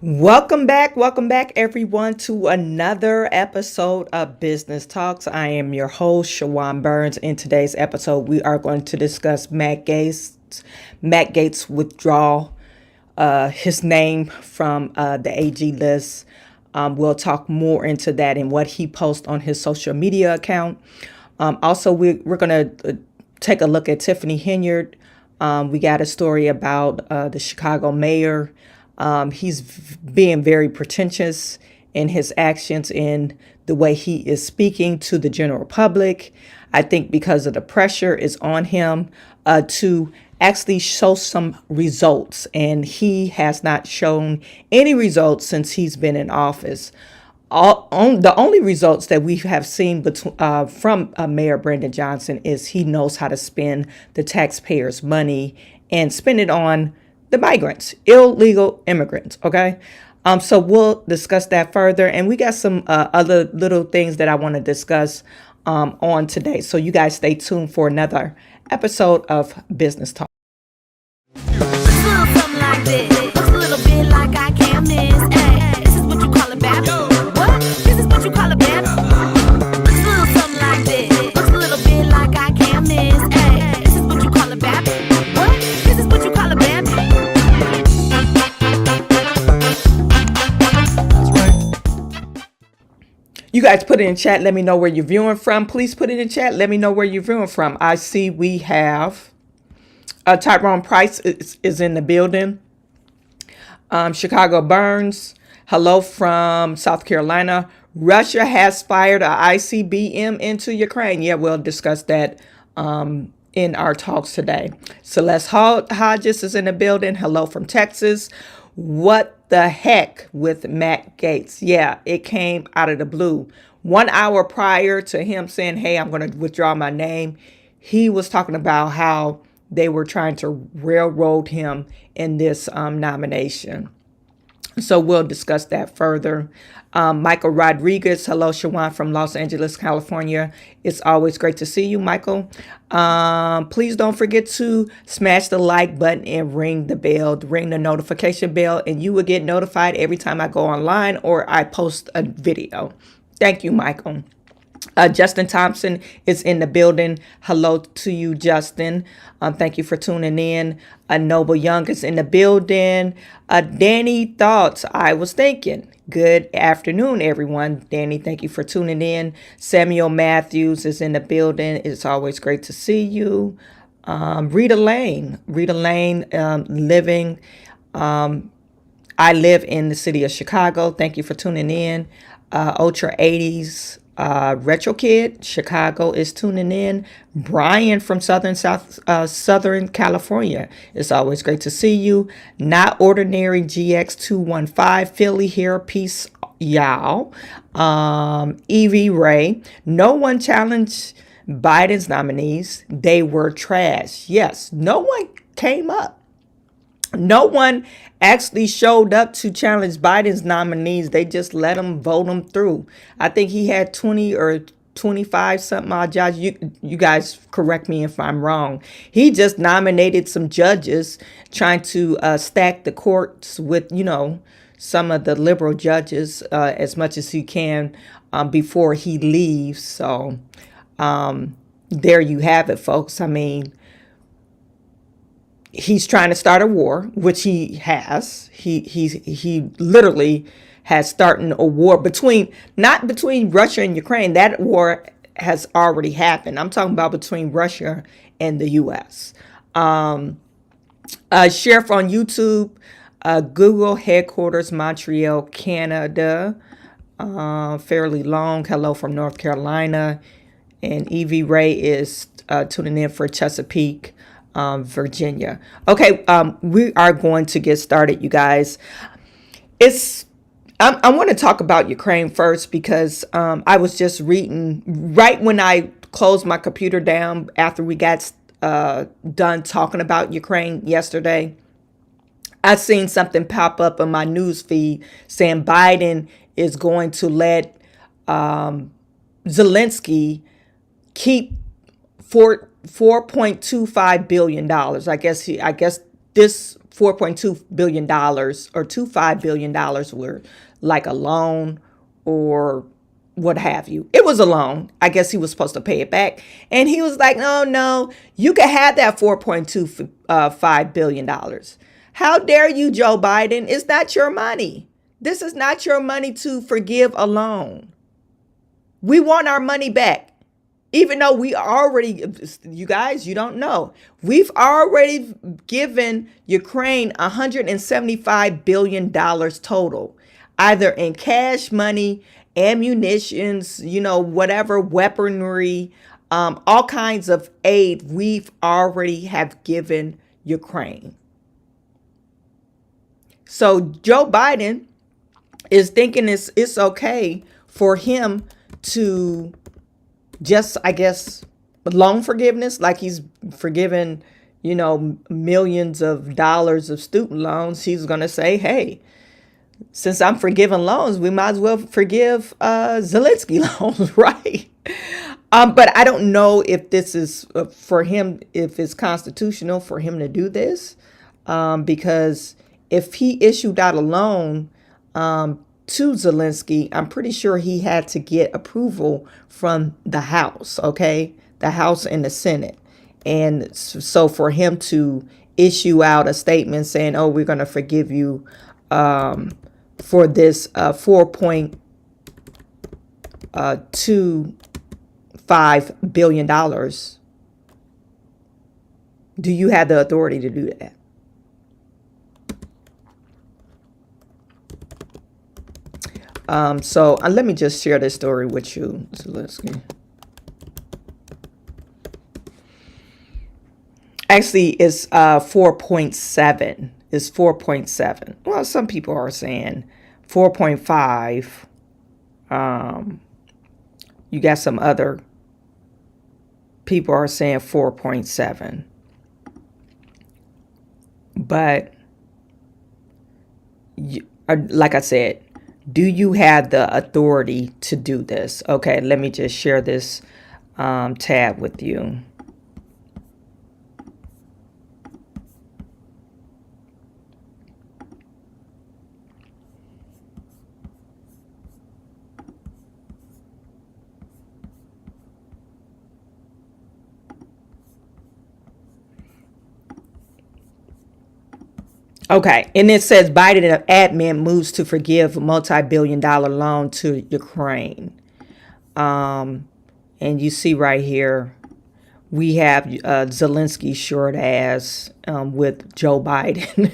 Welcome back, everyone, to another episode of Business Talks. I am your host, Chawanne Burns. In today's episode, we are going to discuss Matt Gaetz withdrawal, his name from the AG list. We'll talk more into that and what he posts on his social media account. Also, we're going to take a look at Tiffany Henyard. We got a story about the Chicago mayor. He's being very pretentious in his actions and the way he is speaking to the general public. I think because of the pressure is on him to actually show some results, and he has not shown any results since he's been in office. The only results that we have seen from Mayor Brandon Johnson is he knows how to spend the taxpayers' money and spend it on the migrants, illegal immigrants. Okay. So we'll discuss that further. And we got some other little things that I want to discuss on today. So you guys stay tuned for another episode of Business Talk. You guys put it in chat. Let me know where you're viewing from. Please put it in chat. Let me know where you're viewing from. I see we have Tyrone Price is in the building. Chicago Burns. Hello from South Carolina. Russia has fired an ICBM into Ukraine. Yeah, we'll discuss that in our talks today. Celeste Hodges is in the building. Hello from Texas. What the heck with Matt Gaetz? Yeah, it came out of the blue. 1 hour prior to him saying, hey, I'm going to withdraw my name, he was talking about how they were trying to railroad him in this nomination. So we'll discuss that further. Michael Rodriguez, hello, Chawanne from Los Angeles, California. It's always great to see you, Michael. Please don't forget to smash the like button and ring the bell, ring the notification bell, and you will get notified every time I go online or I post a video. Thank you, Michael. Justin Thompson is in the building. Hello to you, Justin. Thank you for tuning in. Noble Young is in the building. Danny Thoughts, I was thinking. Good afternoon, everyone. Danny, thank you for tuning in. Samuel Matthews is in the building. It's always great to see you. Rita Lane, living. I live in the city of Chicago. Thank you for tuning in. Ultra 80s. Retro Kid, Chicago is tuning in. Brian from Southern California. It's always great to see you. Not Ordinary GX215, Philly here. Peace, y'all. Evie Ray. No one challenged Biden's nominees. They were trash. Yes, no one came up. No one actually showed up to challenge Biden's nominees. They just let him vote them through. I think he had 20 or 25 something odd judges. You guys correct me if I'm wrong. He just nominated some judges, trying to stack the courts with, some of the liberal judges as much as he can before he leaves. So there you have it, folks. I mean, he's trying to start a war, which he has. He literally has started a war not between Russia and Ukraine. That war has already happened. I'm talking about between Russia and the U.S. Sheriff on YouTube, Google headquarters, Montreal, Canada. Fairly long. Hello from North Carolina. And Evie Ray is tuning in for Chesapeake, Virginia. Okay, we are going to get started, you guys. I want to talk about Ukraine first because I was just reading right when I closed my computer down after we got done talking about Ukraine yesterday. I seen something pop up on my news feed saying Biden is going to let Zelensky keep $4.25 billion. I guess this $4.2 billion or $25 billion were like a loan or what have you. It was a loan. I guess he was supposed to pay it back. And he was like, no, you can have that $4.25 billion. How dare you, Joe Biden? It's not your money. This is not your money to forgive a loan. We want our money back. Even though we already, you guys, you don't know, we've already given Ukraine $175 billion total, either in cash money, ammunitions, whatever, weaponry, all kinds of aid we've already have given Ukraine. So Joe Biden is thinking it's okay for him to just, I guess, loan forgiveness, like he's forgiven, millions of dollars of student loans. He's going to say, hey, since I'm forgiving loans, we might as well forgive Zelensky loans, right? But I don't know if this is for him, if it's constitutional for him to do this, because if he issued out a loan to Zelensky, I'm pretty sure he had to get approval from the House, okay? The House and the Senate. And so for him to issue out a statement saying, oh, we're going to forgive you for this $4.25 billion, do you have the authority to do that? So let me just share this story with you, Zelensky. Actually, it's 4.7. It's 4.7. Well, some people are saying 4.5. You got some other people are saying 4.7. But like I said, do you have the authority to do this? Okay, let me just share this tab with you. Okay, and it says Biden admin moves to forgive multi-billion-dollar loan to Ukraine. And you see right here, we have Zelensky short ass with Joe Biden.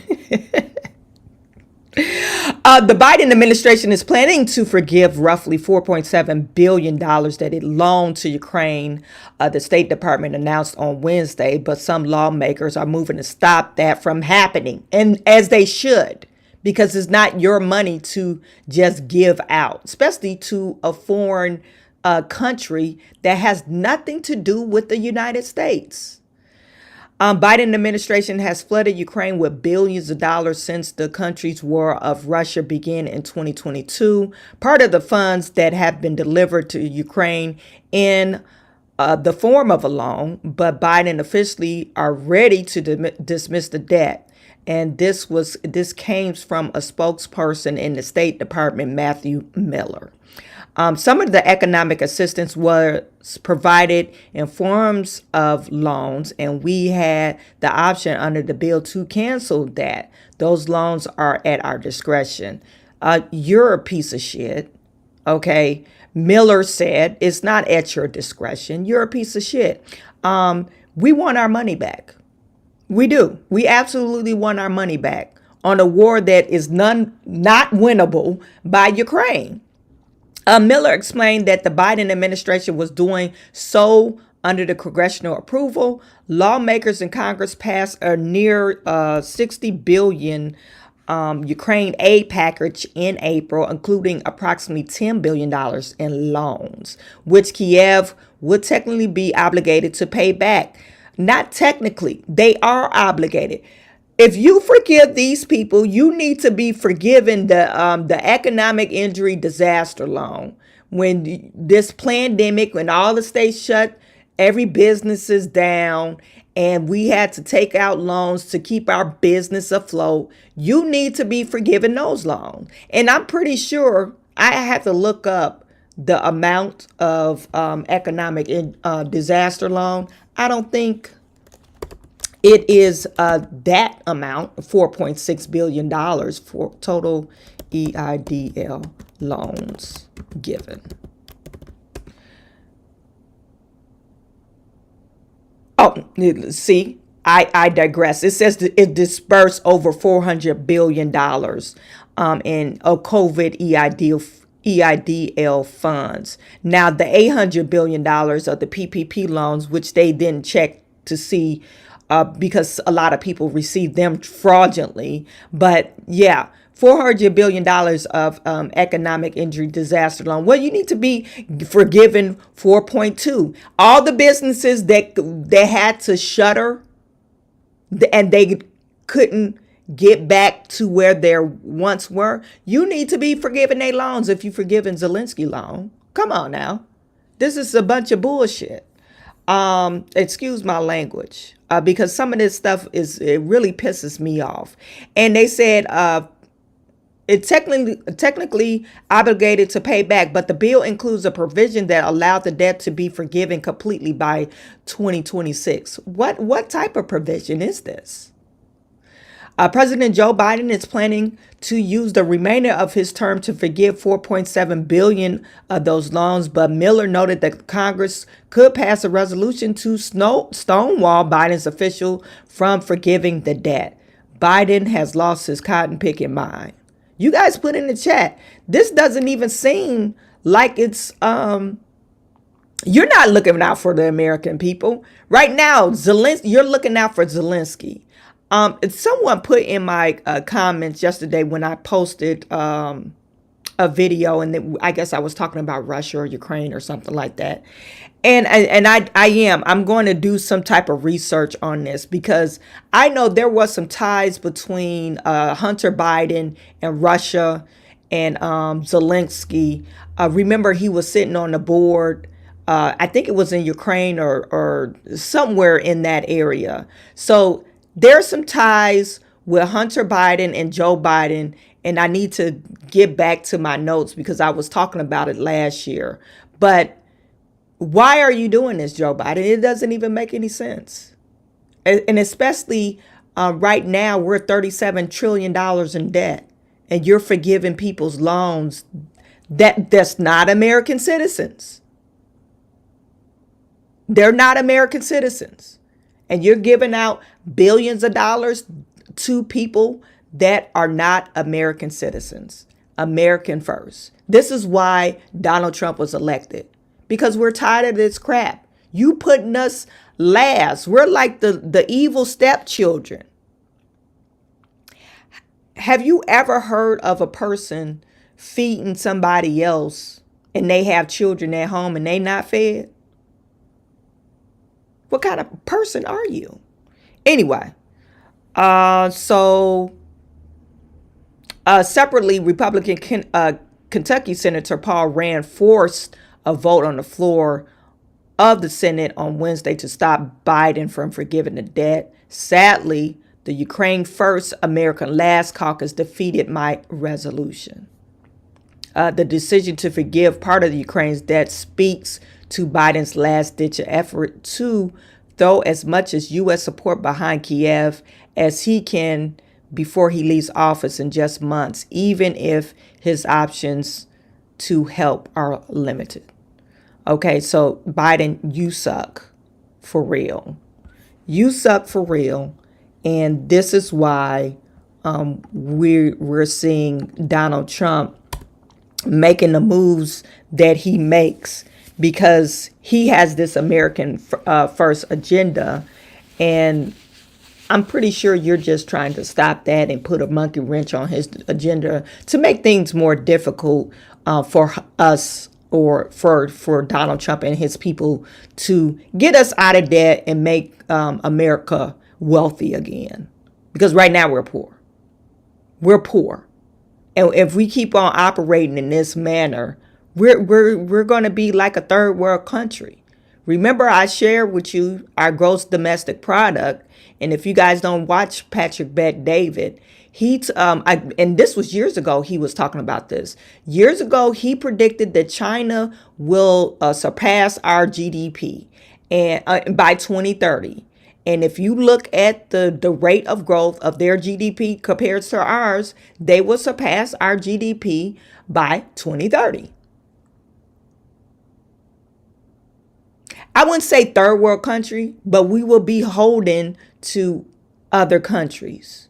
The Biden administration is planning to forgive roughly $4.7 billion that it loaned to Ukraine, the State Department announced on Wednesday, but some lawmakers are moving to stop that from happening, and as they should, because it's not your money to just give out, especially to a foreign country that has nothing to do with the United States. Biden administration has flooded Ukraine with billions of dollars since the country's war of Russia began in 2022. Part of the funds that have been delivered to Ukraine in the form of a loan, but Biden officially are ready to dismiss the debt. And this came from a spokesperson in the State Department, Matthew Miller. Some of the economic assistance was provided in forms of loans, and we had the option under the bill to cancel that. Those loans are at our discretion. You're a piece of shit, okay? Miller said it's not at your discretion. You're a piece of shit. We want our money back. We do. We absolutely want our money back on a war that is not winnable by Ukraine. Miller explained that the Biden administration was doing so under the congressional approval. Lawmakers in Congress passed a near $60 billion Ukraine aid package in April, including approximately $10 billion in loans, which Kiev would technically be obligated to pay back. Not technically, they are obligated. If you forgive these people, you need to be forgiven the economic injury disaster loan. When this pandemic, when all the states shut, every business is down, and we had to take out loans to keep our business afloat, you need to be forgiving those loans. And I'm pretty sure I have to look up the amount of economic disaster loan. I don't think it is that amount, $4.6 billion for total EIDL loans given. Oh, see, I digress. It says that it dispersed over $400 billion in COVID EIDL funds. Now, the $800 billion of the PPP loans, which they didn't check to see because a lot of people received them fraudulently. But yeah, $400 billion of economic injury disaster loan. Well, you need to be forgiven 4.2. All the businesses that they had to shutter and they couldn't get back to where they once were, you need to be forgiving their loans if you're forgiving Zelensky loan. Come on now. This is a bunch of bullshit. Excuse my language, because some of this stuff it really pisses me off. And they said it technically obligated to pay back, but the bill includes a provision that allowed the debt to be forgiven completely by 2026. What type of provision is this? President Joe Biden is planning to use the remainder of his term to forgive 4.7 billion of those loans, but Miller noted that Congress could pass a resolution to stonewall Biden's official from forgiving the debt. Biden has lost his cotton picking mind. You guys put in the chat, this doesn't even seem like it's you're not looking out for the American people. Right now, you're looking out for Zelensky. Someone put in my comments yesterday when I posted a video, and I guess I was talking about Russia or Ukraine or something like that. And I'm going to do some type of research on this, because I know there was some ties between Hunter Biden and Russia and Zelensky. Remember, he was sitting on the board. I think it was in Ukraine or somewhere in that area. So there's some ties with Hunter Biden and Joe Biden, and I need to get back to my notes because I was talking about it last year. But why are you doing this, Joe Biden? It doesn't even make any sense. And especially right now, we're $37 trillion in debt, and you're forgiving people's loans that's not American citizens. They're not American citizens. And you're giving out billions of dollars to people that are not American citizens. American first. This is why Donald Trump was elected. Because we're tired of this crap. You putting us last. We're like the evil stepchildren. Have you ever heard of a person feeding somebody else and they have children at home and they not fed? What kind of person are you? Anyway, separately, Republican Kentucky Senator Paul Rand forced a vote on the floor of the Senate on Wednesday to stop Biden from forgiving the debt. Sadly, the Ukraine First, American Last caucus defeated my resolution. The decision to forgive part of the Ukraine's debt speaks to Biden's last-ditch effort to throw as much as U.S. support behind Kiev as he can before he leaves office in just months, even if his options to help are limited. Okay, so Biden, you suck for real. You suck for real. And this is why we're seeing Donald Trump making the moves that he makes, because he has this American first agenda. And I'm pretty sure you're just trying to stop that and put a monkey wrench on his agenda to make things more difficult for us, or for Donald Trump and his people, to get us out of debt and make America wealthy again. Because right now we're poor. We're poor. And if we keep on operating in this manner, we're going to be like a third world country. Remember, I shared with you our gross domestic product. And if you guys don't watch Patrick Bet David, and this was years ago, he was talking about this. Years ago, he predicted that China will surpass our GDP and by 2030. And if you look at the rate of growth of their GDP compared to ours, they will surpass our GDP by 2030. I wouldn't say third world country, but we will be holding to other countries.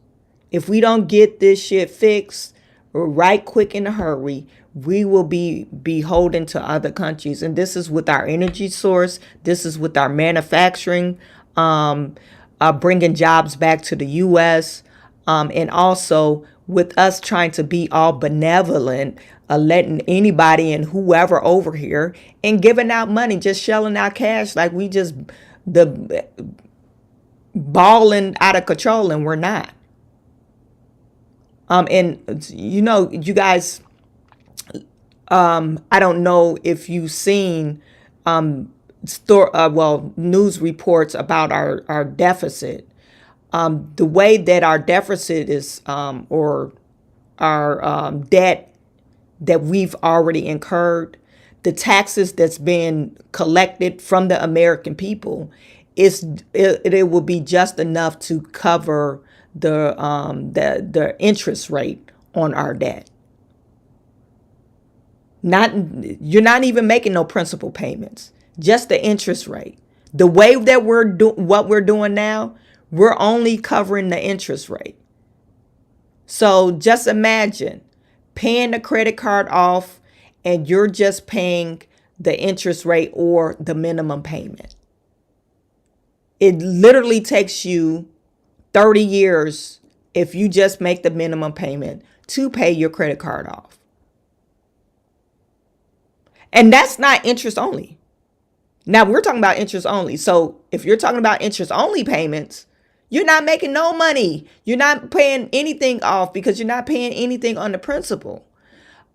If we don't get this shit fixed right quick in a hurry, we will be beholden to other countries. And this is with our energy source. This is with our manufacturing, bringing jobs back to the U.S. And also with us trying to be all benevolent, letting anybody and whoever over here and giving out money, just shelling out cash like we just the balling out of control, and we're not. And you know, you guys, I don't know if you've seen news reports about our deficit. The way that our deficit is, or our debt that we've already incurred, the taxes that's been collected from the American people, it will be just enough to cover the interest rate on our debt. You're not even making no principal payments, just the interest rate. The way that what we're doing now, we're only covering the interest rate. So just imagine paying the credit card off and you're just paying the interest rate or the minimum payment. It literally takes you 30 years if you just make the minimum payment to pay your credit card off. And that's not interest only. Now we're talking about interest only. So if you're talking about interest only payments, you're not making no money. You're not paying anything off because you're not paying anything on the principal.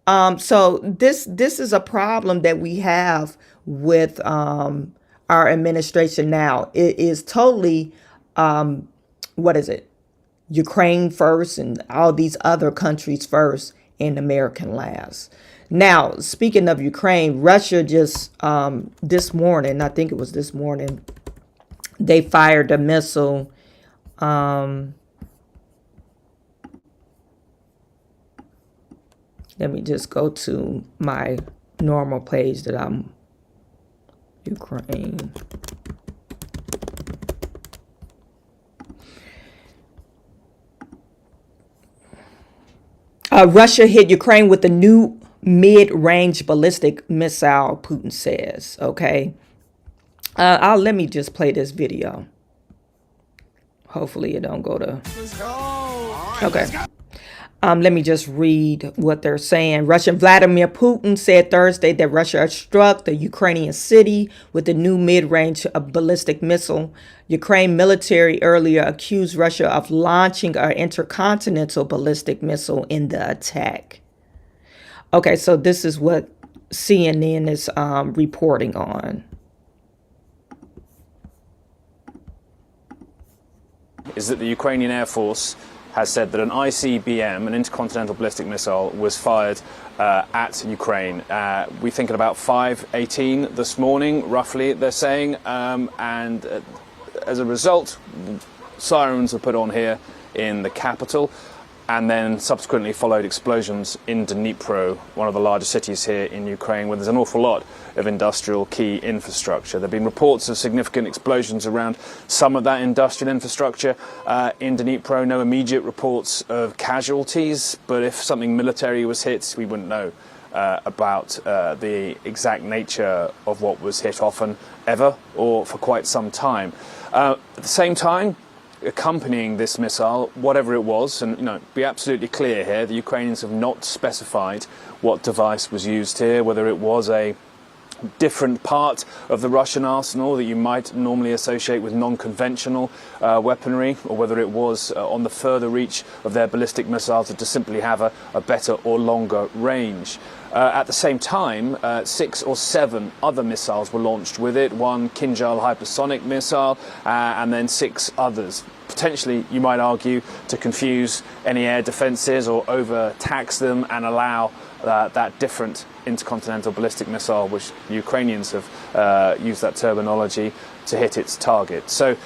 So this is a problem that we have with our administration now. It is totally, Ukraine first and all these other countries first and American last. Now, speaking of Ukraine, Russia just this morning, I think it was this morning, they fired a missile. Let me just go to my normal page that I'm Ukraine. Russia hit Ukraine with a new mid-range ballistic missile, Putin says. Okay. Let me just play this video. Hopefully it don't go to. Let's go. Okay. Let's go. Let me just read what they're saying. Russian Vladimir Putin said Thursday that Russia struck the Ukrainian city with a new mid-range ballistic missile. Ukraine military earlier accused Russia of launching an intercontinental ballistic missile in the attack. Okay, so this is what CNN is reporting on. Is that the Ukrainian Air Force has said that an ICBM, an intercontinental ballistic missile, was fired at Ukraine. We think at about 5:18 this morning, roughly, they're saying. And as a result, sirens were put on here in the capital. And then subsequently followed explosions in Dnipro, one of the largest cities here in Ukraine, where there's an awful lot of industrial key infrastructure. There have been reports of significant explosions around some of that industrial infrastructure in Dnipro. No immediate reports of casualties, but if something military was hit, we wouldn't know about the exact nature of what was hit often, ever, or for quite some time. At the same time, accompanying this missile, whatever it was, and be absolutely clear here, the Ukrainians have not specified what device was used here, whether it was a different part of the Russian arsenal that you might normally associate with non-conventional weaponry, or whether it was on the further reach of their ballistic missiles to simply have a better or longer range. At the same time, 6 or 7 other missiles were launched with it, one Kinjal hypersonic missile, and then 6 others. Potentially, you might argue, to confuse any air defences or overtax them and allow that different intercontinental ballistic missile, which the Ukrainians have used that terminology, to hit its target. So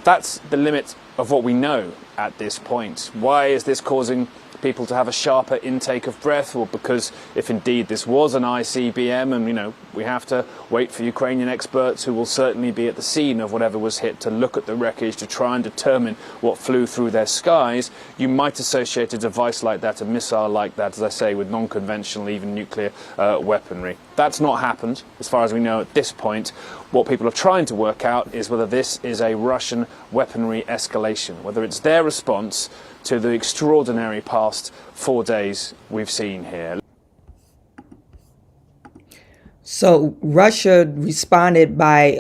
that's the limit of what we know at this point. Why is this causing people to have a sharper intake of breath? Well, because if indeed this was an ICBM, and we have to wait for Ukrainian experts who will certainly be at the scene of whatever was hit to look at the wreckage to try and determine what flew through their skies, you might associate a device like that, a missile like that, as I say, with non-conventional, even nuclear weaponry. That's not happened, as far as we know at this point. What people are trying to work out is whether this is a Russian weaponry escalation, whether it's their response to the extraordinary past 4 days we've seen here. So Russia responded by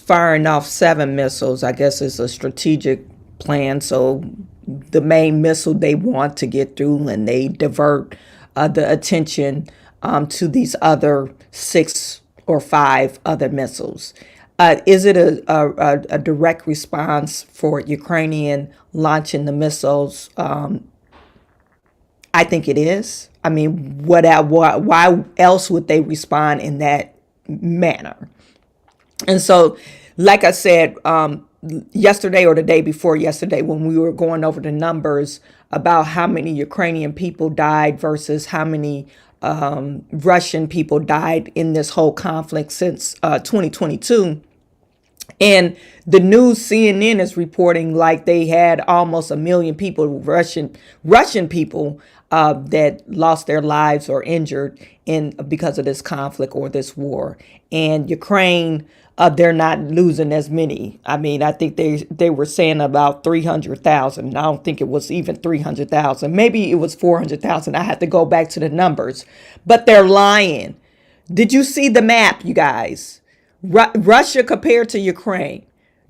firing off 7 missiles. I guess it's a strategic plan. So the main missile they want to get through, and they divert the attention to these other 6 or 5 other missiles. Is it a direct response for Ukrainian launching the missiles? I think it is. I mean, why else would they respond in that manner? And so, like I said, yesterday or the day before yesterday, when we were going over the numbers about how many Ukrainian people died versus how many Russian people died in this whole conflict since 2022. And the news, CNN is reporting like they had almost 1 million people, Russian people that lost their lives or injured because of this conflict or this war. And Ukraine, they're not losing as many. I mean, I think they were saying about 300,000. I don't think it was even 300,000. Maybe it was 400,000. I had to go back to the numbers, but they're lying. Did you see the map, you guys? Russia compared to Ukraine.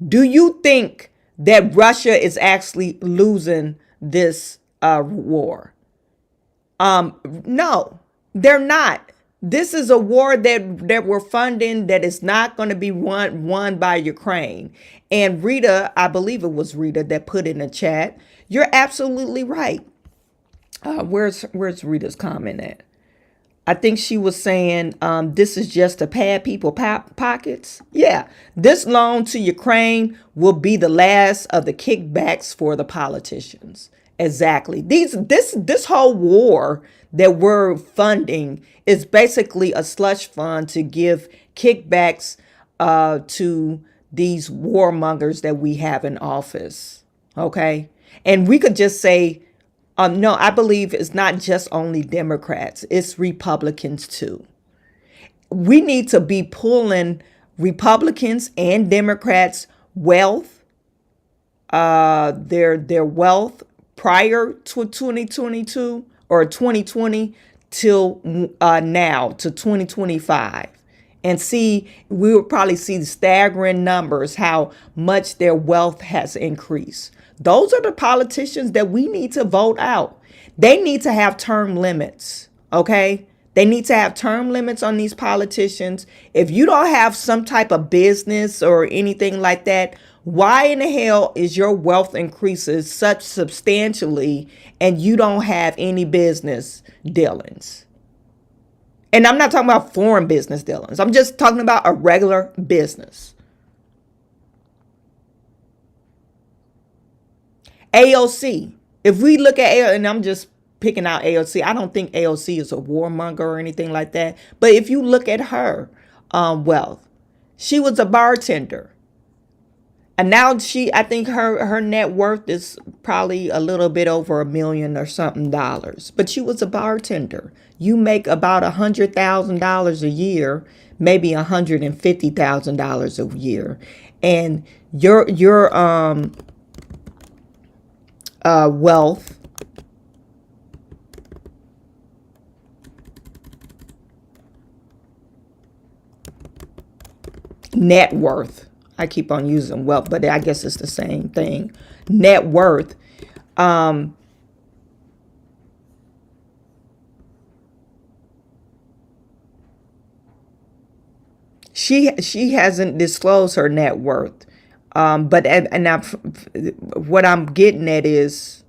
Do you think that Russia is actually losing this war? No, they're not. This is a war that we're funding that is not going to be won by Ukraine. And Rita, I believe it was Rita that put in the chat, you're absolutely right. Where's Rita's comment at? I think she was saying this is just to pad people pockets. Yeah, this loan to Ukraine will be the last of the kickbacks for the politicians. Exactly. This whole war that we're funding is basically a slush fund to give kickbacks to these warmongers that we have in office. Okay, and we could just say, no, I believe it's not just only Democrats, it's Republicans too. We need to be pulling Republicans and Democrats' wealth, their wealth prior to 2022 or 2020 till now to 2025. And we will probably see the staggering numbers, how much their wealth has increased. Those are the politicians that we need to vote out. They need to have term limits, okay? They need to have term limits on these politicians. If you don't have some type of business or anything like that, why in the hell is your wealth increases such substantially and you don't have any business dealings? And I'm not talking about foreign business dealings. I'm just talking about a regular business. AOC. If we look at AOC, and I'm just picking out AOC, I don't think AOC is a warmonger or anything like that. But if you look at her wealth, she was a bartender. And now I think her net worth is probably a little bit over $1 million or something dollars. But she was a bartender. You make about $100,000 a year, maybe $150,000 a year, and your net worth. I keep on using wealth, but I guess it's the same thing. Net worth. She hasn't disclosed her net worth. But what I'm getting at is,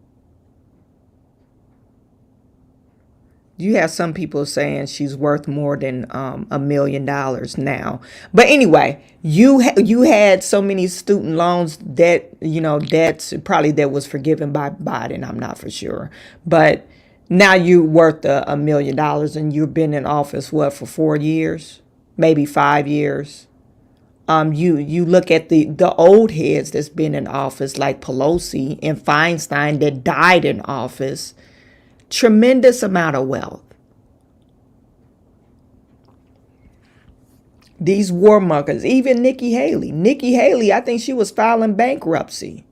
you have some people saying she's worth more than $1 million now. But anyway, you had so many student loans that, debts probably that was forgiven by Biden. I'm not for sure. But now you're worth $1 million, and you've been in office, what, for 4 years? Maybe 5 years. You look at the old heads that's been in office, like Pelosi and Feinstein, that died in office. Tremendous amount of wealth. These warmongers, even Nikki Haley, I think she was filing bankruptcy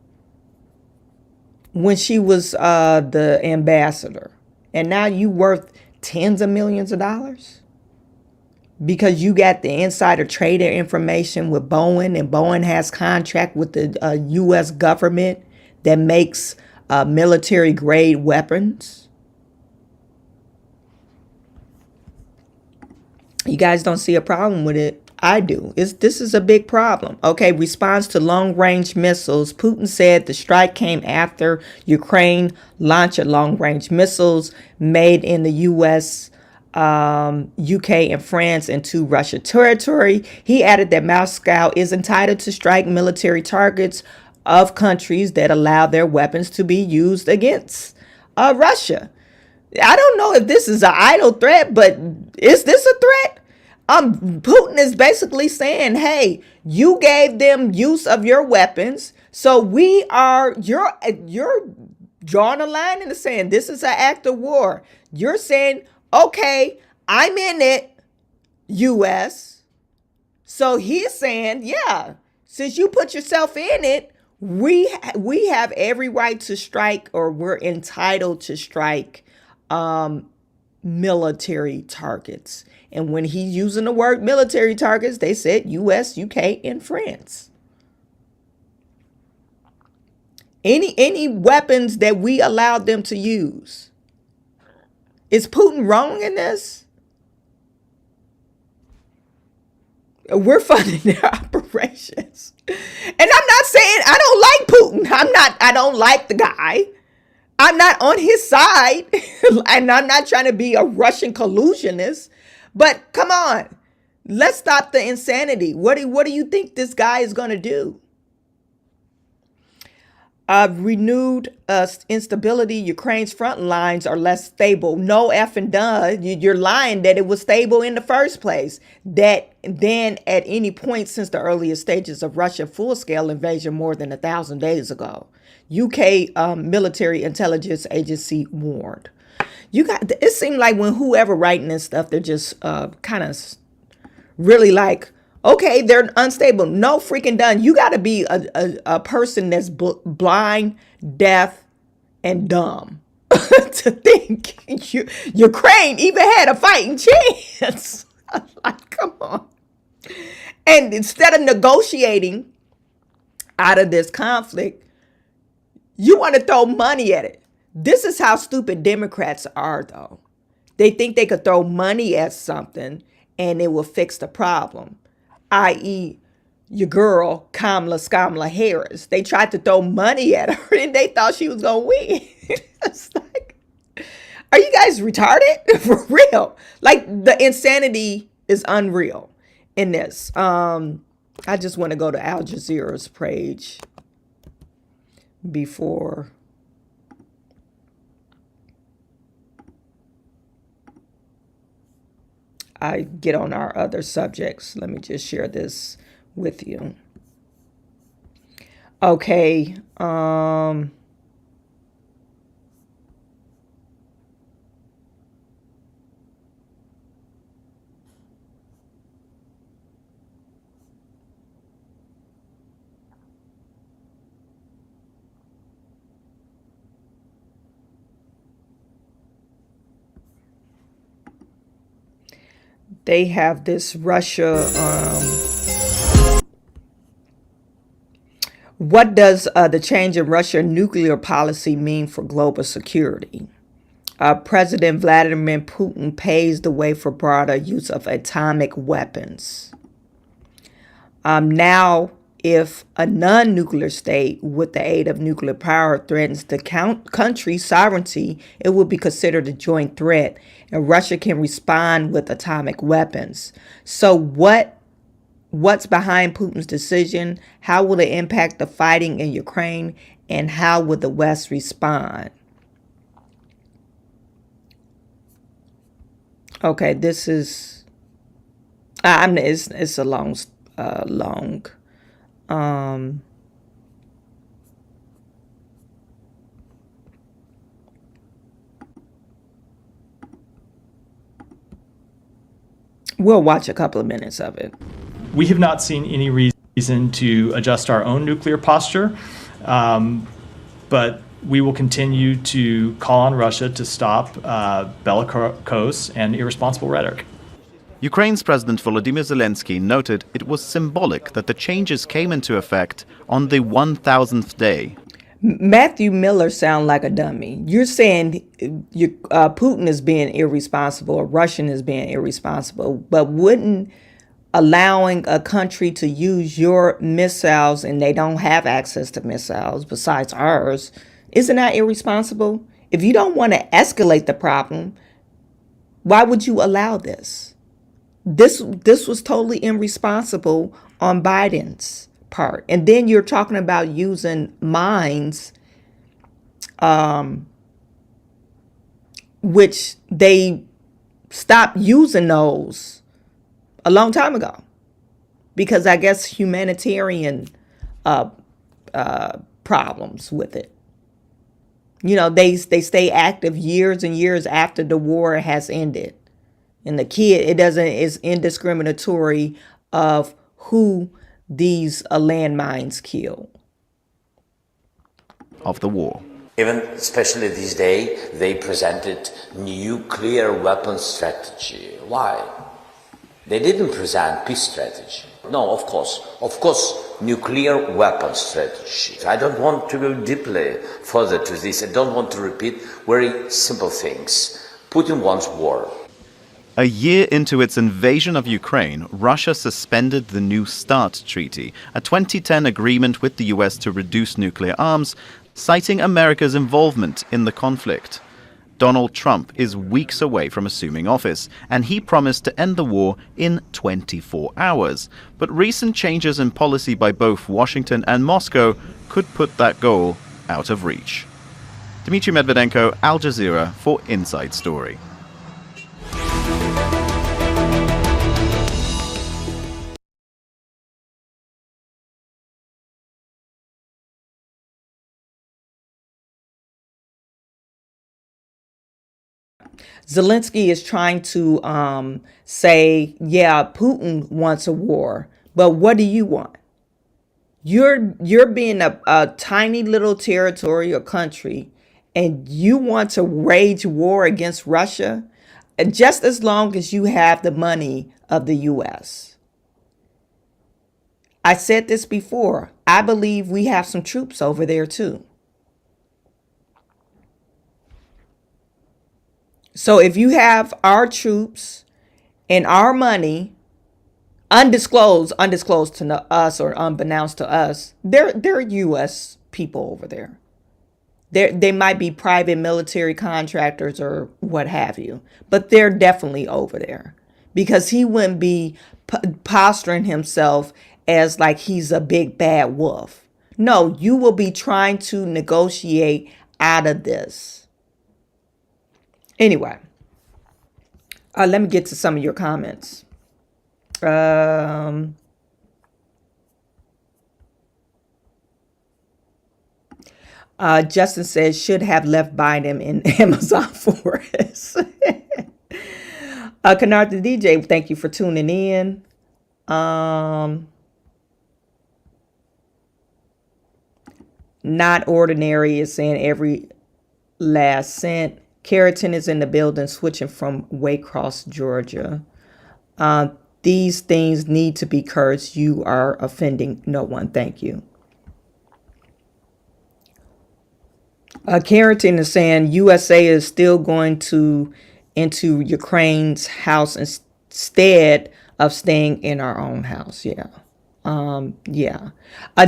when she was the ambassador. And now you worth tens of millions of dollars because you got the insider trader information with Boeing, and Boeing has contract with the U.S. government that makes military grade weapons. You guys don't see a problem with it. I do. This is a big problem. Okay, response to long-range missiles. Putin said the strike came after Ukraine launched long-range missiles made in the U.S., UK, and France into Russia territory. He added that Moscow is entitled to strike military targets of countries that allow their weapons to be used against Russia. I don't know if this is an idle threat, but is this a threat? Putin is basically saying, hey, you gave them use of your weapons, so you're drawing a line in the sand. This is an act of war. You're saying, okay, I'm in it, U.S. So he's saying, yeah, since you put yourself in it, we have every right to strike, or we're entitled to strike military targets. And when he's using the word military targets, they said U.S., UK, and France. Any weapons that we allowed them to use. Is Putin wrong in this? We're funding their operations. And I'm not saying I don't like Putin. I don't like the guy. I'm not on his side. And I'm not trying to be a Russian collusionist. But come on, let's stop the insanity. What do you think this guy is going to do? Renewed instability. Ukraine's front lines are less stable. No effing duh. You're lying that it was stable in the first place. That then at any point since the earliest stages of Russia's full-scale invasion more than 1,000 days ago, UK military intelligence agency warned. It seemed like when whoever writing this stuff, they're just kind of really like, okay, they're unstable. No freaking done. You got to be a person that's blind, deaf, and dumb to think Ukraine even had a fighting chance. Like, come on. And instead of negotiating out of this conflict, you want to throw money at it. This is how stupid Democrats are, though. They think they could throw money at something and it will fix the problem, i.e., your girl, Kamala Harris. They tried to throw money at her and they thought she was going to win. It's like, are you guys retarded? For real. Like, the insanity is unreal in this. I just want to go to Al Jazeera's page before I get on our other subjects. Let me just share this with you. Okay. They have this Russia What does the change in Russian nuclear policy mean for global security? President Vladimir Putin paves the way for broader use of atomic weapons. Now, if a non-nuclear state with the aid of nuclear power threatens the country's sovereignty, it will be considered a joint threat, and Russia can respond with atomic weapons. So what's behind Putin's decision? How will it impact the fighting in Ukraine, and how will the West respond? Okay, this is it's a long we'll watch a couple of minutes of it. We have not seen any reason to adjust our own nuclear posture, but we will continue to call on Russia to stop bellicose and irresponsible rhetoric. Ukraine's President Volodymyr Zelensky noted it was symbolic that the changes came into effect on the 1,000th day. Matthew Miller sound like a dummy. You're saying Putin is being irresponsible, or Russian is being irresponsible, but wouldn't allowing a country to use your missiles, and they don't have access to missiles besides ours, isn't that irresponsible? If you don't want to escalate the problem, why would you allow this? This was totally irresponsible on Biden's part. And then you're talking about using mines, which they stopped using those a long time ago, because I guess humanitarian problems with it. You know, they stay active years and years after the war has ended. And the kid, is indiscriminatory of who these landmines kill. Of the war. Even especially this day, they presented nuclear weapons strategy. Why? They didn't present peace strategy. No, of course, nuclear weapons strategy. I don't want to go deeply further to this. I don't want to repeat very simple things. Putin wants war. A year into its invasion of Ukraine, Russia suspended the New START Treaty, a 2010 agreement with the US to reduce nuclear arms, citing America's involvement in the conflict. Donald Trump is weeks away from assuming office, and he promised to end the war in 24 hours. But recent changes in policy by both Washington and Moscow could put that goal out of reach. Dmitry Medvedenko, Al Jazeera for Inside Story. Zelensky is trying to say, yeah, Putin wants a war, but what do you want? You're being a tiny little territory or country, and you want to wage war against Russia, just as long as you have the money of the U.S. I said this before. I believe we have some troops over there too. So if you have our troops and our money, undisclosed to us or unbeknownst to us, they're U.S. people over there. They might be private military contractors or what have you, but they're definitely over there, because he wouldn't be posturing himself as like he's a big bad wolf. No, you will be trying to negotiate out of this. Anyway, let me get to some of your comments. Justin says, should have left Biden in Amazon forest. Kennard the DJ, thank you for tuning in. Not ordinary is saying every last cent. Keratin is in the building, switching from Waycross, Georgia. These things need to be cursed. You are offending no one. Thank you. Carrington is saying USA is still going to into Ukraine's house instead of staying in our own house. Yeah. Yeah.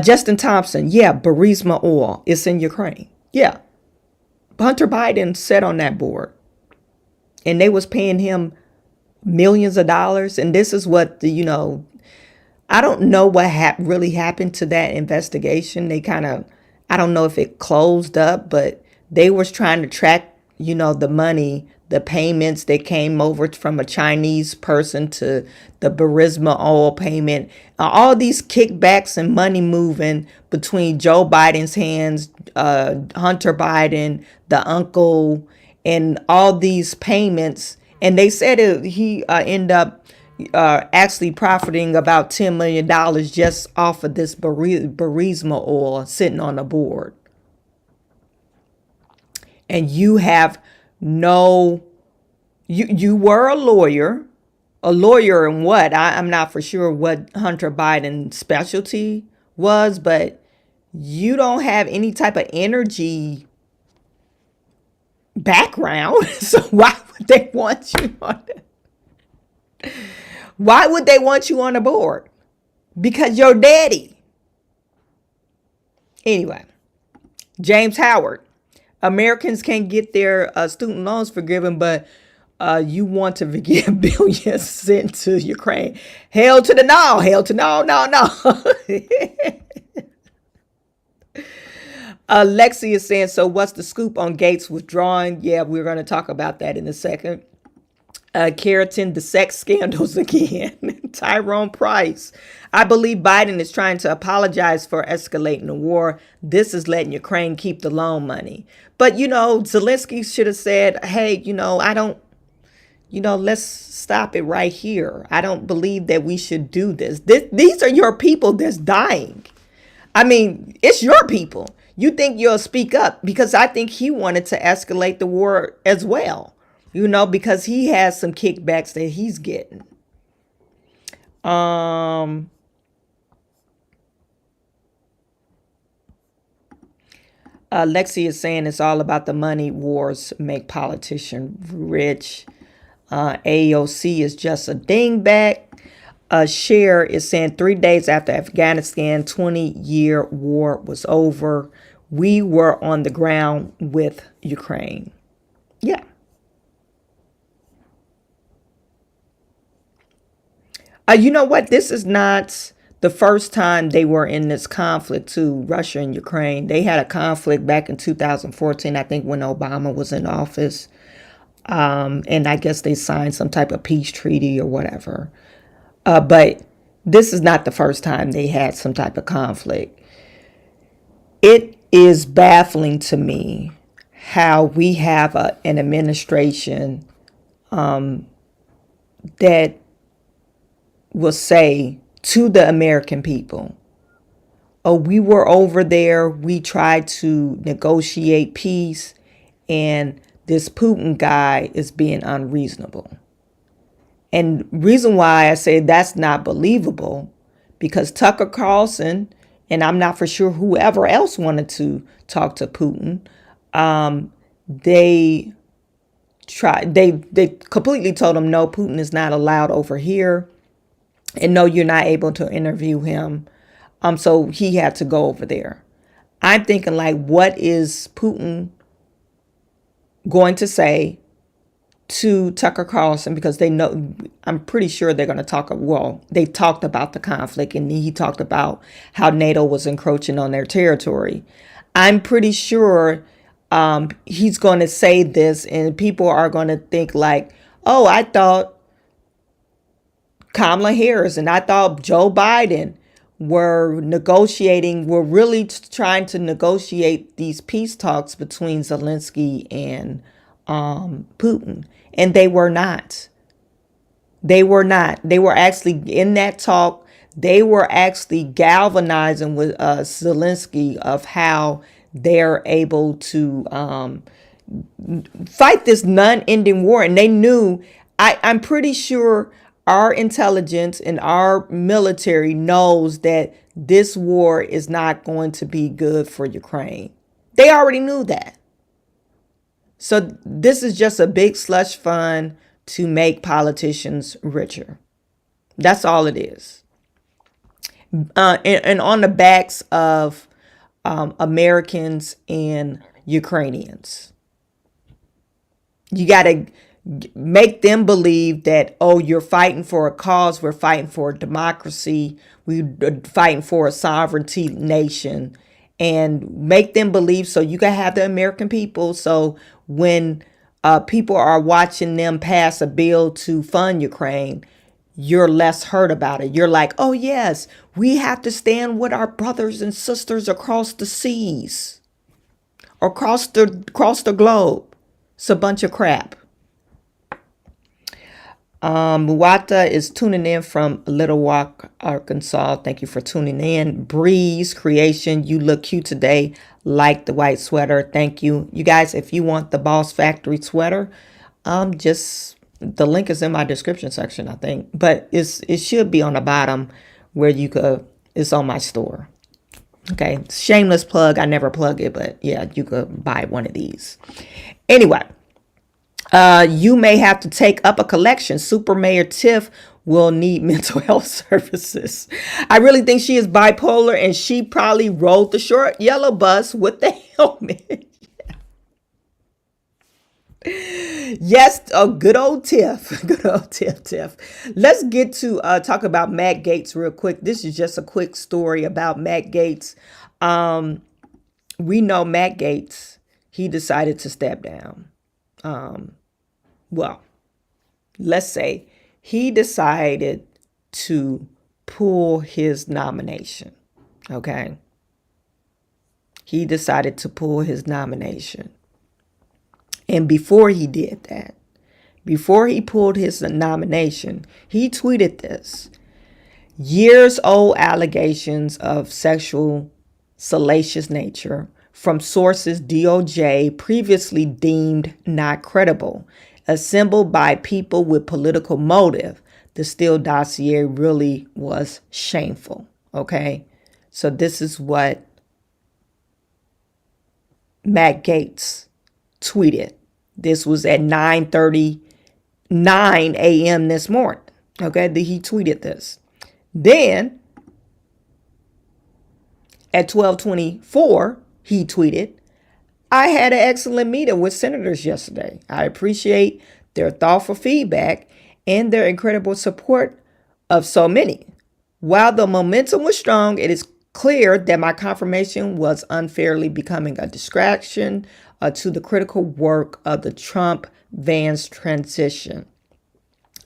Justin Thompson. Yeah. Burisma oil. It's in Ukraine. Yeah. Hunter Biden sat on that board and they was paying him millions of dollars. And this is what I don't know what really happened to that investigation. They I don't know if it closed up, but they was trying to track, the money, the payments that came over from a Chinese person to the Burisma oil payment, all these kickbacks and money moving between Joe Biden's hands, Hunter Biden, the uncle, and all these payments. And they said he ended up actually profiting about $10 million just off of this Burisma oil sitting on the board. And you have you were a lawyer in what? I'm not for sure what Hunter Biden's specialty was, but you don't have any type of energy background. So why would they want you on it? Why would they want you on the board? Because your daddy. Anyway, James Howard. Americans can get their student loans forgiven, but you want to forgive billions sent to Ukraine. Hell to the no. Hell to no. Lexi is saying, so what's the scoop on Gaetz withdrawing? Yeah, we're going to talk about that in a second. Carrington, the sex scandals again. Tyrone Price. I believe Biden is trying to apologize for escalating the war. This is letting Ukraine keep the loan money. But, Zelensky should have said, hey, I don't, let's stop it right here. I don't believe that we should do this. These are your people that's dying. I mean, it's your people. You think you'll speak up, because I think he wanted to escalate the war as well. Because he has some kickbacks that he's getting. Lexi is saying it's all about the money. Wars make politicians rich. AOC is just a dingbat. Cher is saying 3 days after Afghanistan 20-year war was over, we were on the ground with Ukraine. Yeah. You know what? This is not the first time they were in this conflict too, Russia and Ukraine. They had a conflict back in 2014, I think, when Obama was in office. And I guess they signed some type of peace treaty or whatever. But this is not the first time they had some type of conflict. It is baffling to me how we have an administration that will say to the American people, oh, we were over there, we tried to negotiate peace, and this Putin guy is being unreasonable. And reason why I say that's not believable, because Tucker Carlson, and I'm not for sure whoever else wanted to talk to Putin, they completely told him, no, Putin is not allowed over here. And no, you're not able to interview him. So he had to go over there. I'm thinking, like, what is Putin going to say to Tucker Carlson? Because they know, I'm pretty sure they're going to talk. Well, they talked about the conflict, and he talked about how NATO was encroaching on their territory. I'm pretty sure he's going to say this, and people are going to think like, oh, I thought Kamala Harris and I thought Joe Biden were really trying to negotiate these peace talks between Zelensky and Putin. And they were not. They were not. They were actually in that talk. They were actually galvanizing with Zelensky of how they're able to fight this non-ending war. And they knew, I'm pretty sure our intelligence and our military knows that this war is not going to be good for Ukraine. They already knew that. So this is just a big slush fund to make politicians richer. That's all it is. And on the backs of Americans and Ukrainians. You got to make them believe that, oh, you're fighting for a cause. We're fighting for democracy. We're fighting for a sovereignty nation. And make them believe so you can have the American people. So when people are watching them pass a bill to fund Ukraine, you're less hurt about it. You're like, oh, yes, we have to stand with our brothers and sisters across the seas, across the globe. It's a bunch of crap. Muwata is tuning in from Little Rock, Arkansas. Thank you for tuning in. Breeze Creation, you look cute today. Like the white sweater. Thank you. You guys, if you want the Boss Factory sweater, the link is in my description section, I think. But it should be on the bottom where it's on my store. Okay. Shameless plug. I never plug it, but yeah, you could buy one of these. Anyway. You may have to take up a collection. Super Mayor Tiff will need mental health services. I really think she is bipolar, and she probably rode the short yellow bus with the helmet. Yes, good old Tiff. Good old Tiff. Let's get to talk about Matt Gaetz real quick. This is just a quick story about Matt Gaetz. We know Matt Gaetz, he decided to step down. Well, let's say he decided to pull his nomination. Okay. He decided to pull his nomination. And before he did that, before he pulled his nomination, he tweeted this: years old allegations of sexual salacious nature from sources DOJ previously deemed not credible, assembled by people with political motive. The Steele dossier really was shameful. Okay. So this is what Matt Gaetz tweeted. This was at 9:39 a.m. this morning. Okay. He tweeted this. Then at 12:24, he tweeted, I had an excellent meeting with senators yesterday. I appreciate their thoughtful feedback and their incredible support of so many. While the momentum was strong, it is clear that my confirmation was unfairly becoming a distraction to the critical work of the Trump-Vance transition.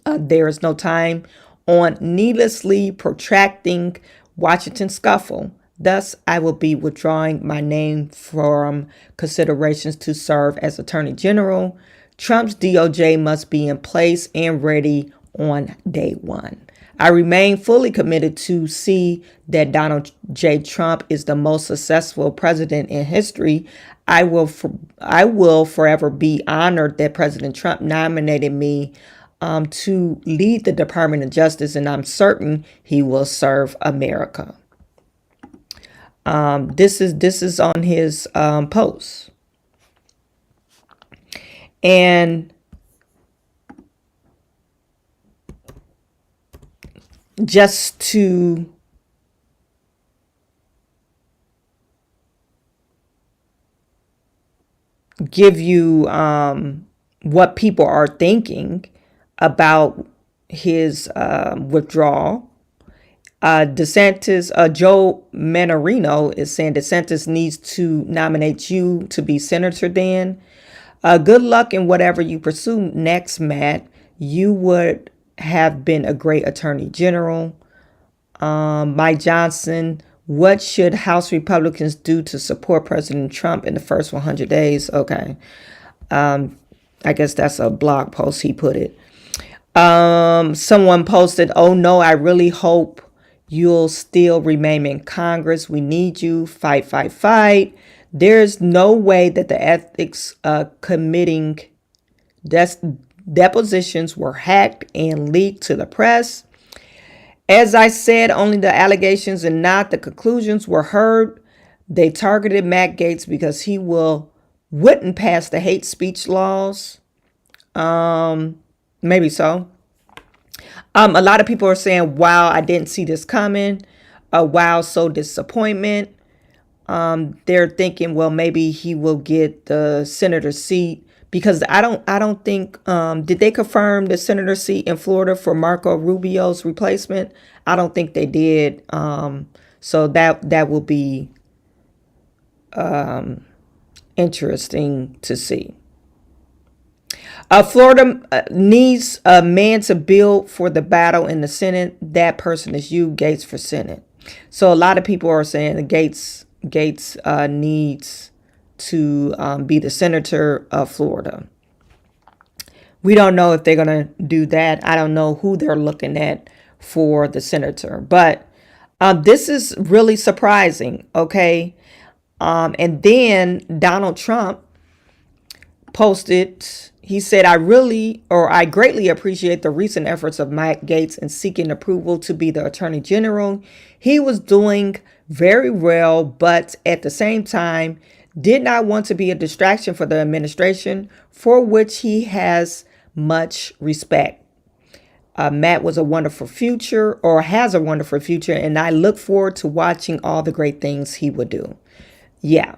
There is no time on needlessly protracting Washington scuffle. Thus, I will be withdrawing my name from considerations to serve as Attorney General. Trump's DOJ must be in place and ready on day one. I remain fully committed to see that Donald J. Trump is the most successful president in history. I will forever be honored that President Trump nominated me to lead the Department of Justice, and I'm certain he will serve America. This is on his post. And just to give you what people are thinking about his withdrawal, Joe Manorino is saying DeSantis needs to nominate you to be senator then. Good luck in whatever you pursue next, Matt. You would have been a great attorney general. Mike Johnson, what should House Republicans do to support President Trump in the first 100 days? Okay. I guess that's a blog post he put it. Someone posted, oh no, I really hope you'll still remain in Congress. We need you. Fight, fight, fight. There's no way that the ethics committing depositions were hacked and leaked to the press. As I said, only the allegations and not the conclusions were heard. They targeted Matt Gaetz because he will wouldn't pass the hate speech laws. Maybe so. A lot of people are saying, wow, I didn't see this coming. Wow, so disappointment. They're thinking, well, maybe he will get the senator seat, because I don't think, did they confirm the senator seat in Florida for Marco Rubio's replacement? I don't think they did. So that will be interesting to see. Florida needs a man to build for the battle in the Senate. That person is you, Gaetz, for Senate. So a lot of people are saying that Gaetz needs to be the senator of Florida. We don't know if they're going to do that. I don't know who they're looking at for the senator. But this is really surprising, okay? And then Donald Trump posted, he said, I greatly appreciate the recent efforts of Matt Gaetz in seeking approval to be the Attorney General. He was doing very well, but at the same time, did not want to be a distraction for the administration, for which he has much respect. Matt has a wonderful future, and I look forward to watching all the great things he will do. Yeah.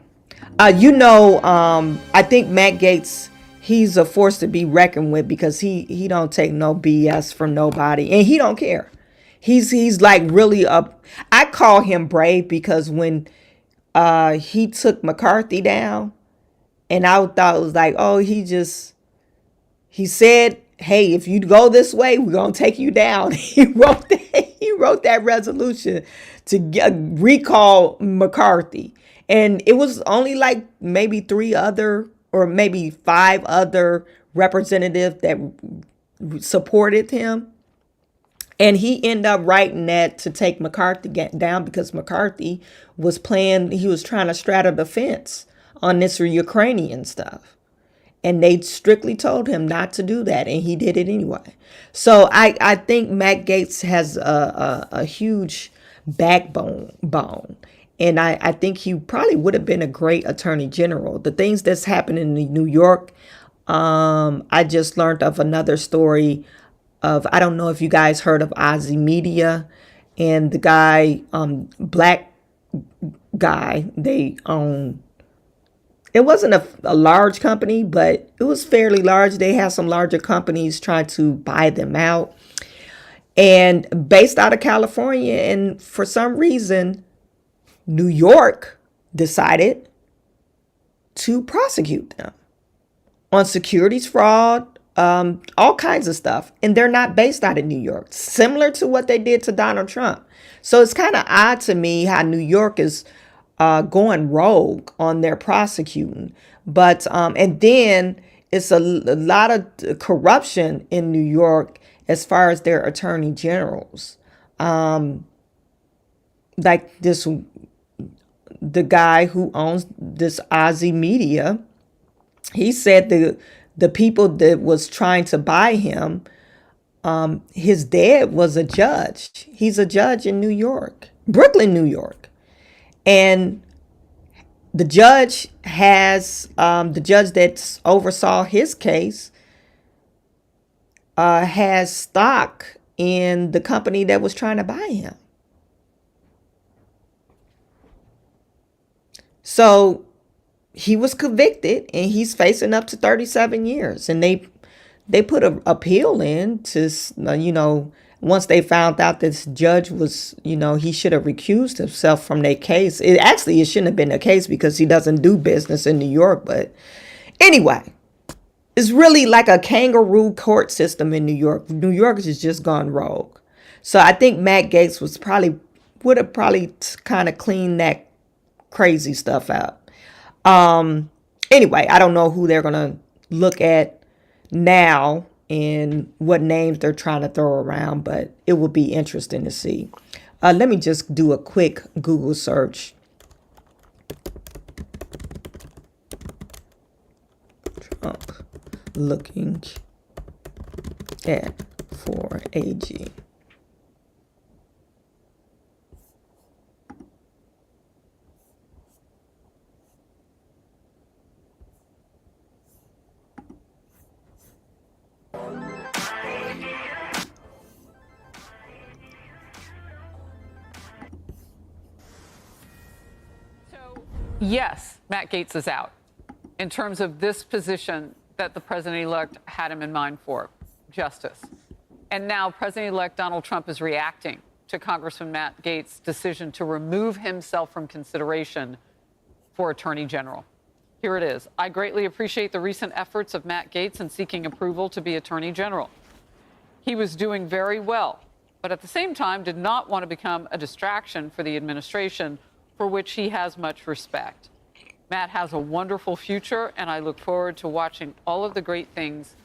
I think Matt Gaetz, he's a force to be reckoned with, because he don't take no BS from nobody, and he don't care. He's like really I call him brave, because when he took McCarthy down, and I thought it was like, oh, he said, hey, if you go this way, we're gonna take you down. He wrote that resolution to recall McCarthy. And it was only like maybe 3 other or maybe 5 other representatives that supported him. And he ended up writing that to take McCarthy down, because McCarthy was trying to straddle the fence on this Ukrainian stuff. And they strictly told him not to do that, and he did it anyway. So I think Matt Gaetz has a huge backbone. And I think he probably would have been a great attorney general. The things that's happening in New York, I just learned of another story of, I don't know if you guys heard of Ozzy Media, and the guy, black guy, they own, it wasn't a large company, but it was fairly large. They have some larger companies trying to buy them out, and based out of California. And for some reason, New York decided to prosecute them on securities fraud, all kinds of stuff. And they're not based out of New York, similar to what they did to Donald Trump. So it's kind of odd to me how New York is going rogue on their prosecuting. But and then it's a lot of corruption in New York as far as their attorney generals. Like the guy who owns this Ozzy Media, he said the people that was trying to buy him, his dad was a judge. He's a judge in New York, Brooklyn, New York. And the judge that oversaw his case has stock in the company that was trying to buy him. So he was convicted, and he's facing up to 37 years. And they put an appeal in to, once they found out this judge was, he should have recused himself from their case. It shouldn't have been a case, because he doesn't do business in New York. But anyway, it's really like a kangaroo court system in New York. New York has just gone rogue. So I think Matt Gaetz would have kind of cleaned that crazy stuff out. Anyway, I don't know who they're gonna look at now and what names they're trying to throw around, but it will be interesting to see. Let me just do a quick Google search. Trump looking at for AG. Yes, Matt Gaetz is out in terms of this position that the president-elect had him in mind for, justice. And now President-elect Donald Trump is reacting to Congressman Matt Gaetz' decision to remove himself from consideration for Attorney General. Here it is. I greatly appreciate the recent efforts of Matt Gaetz in seeking approval to be Attorney General. He was doing very well, but at the same time did not want to become a distraction for the administration, for which he has much respect. Matt has a wonderful future, and I look forward to watching all of the great things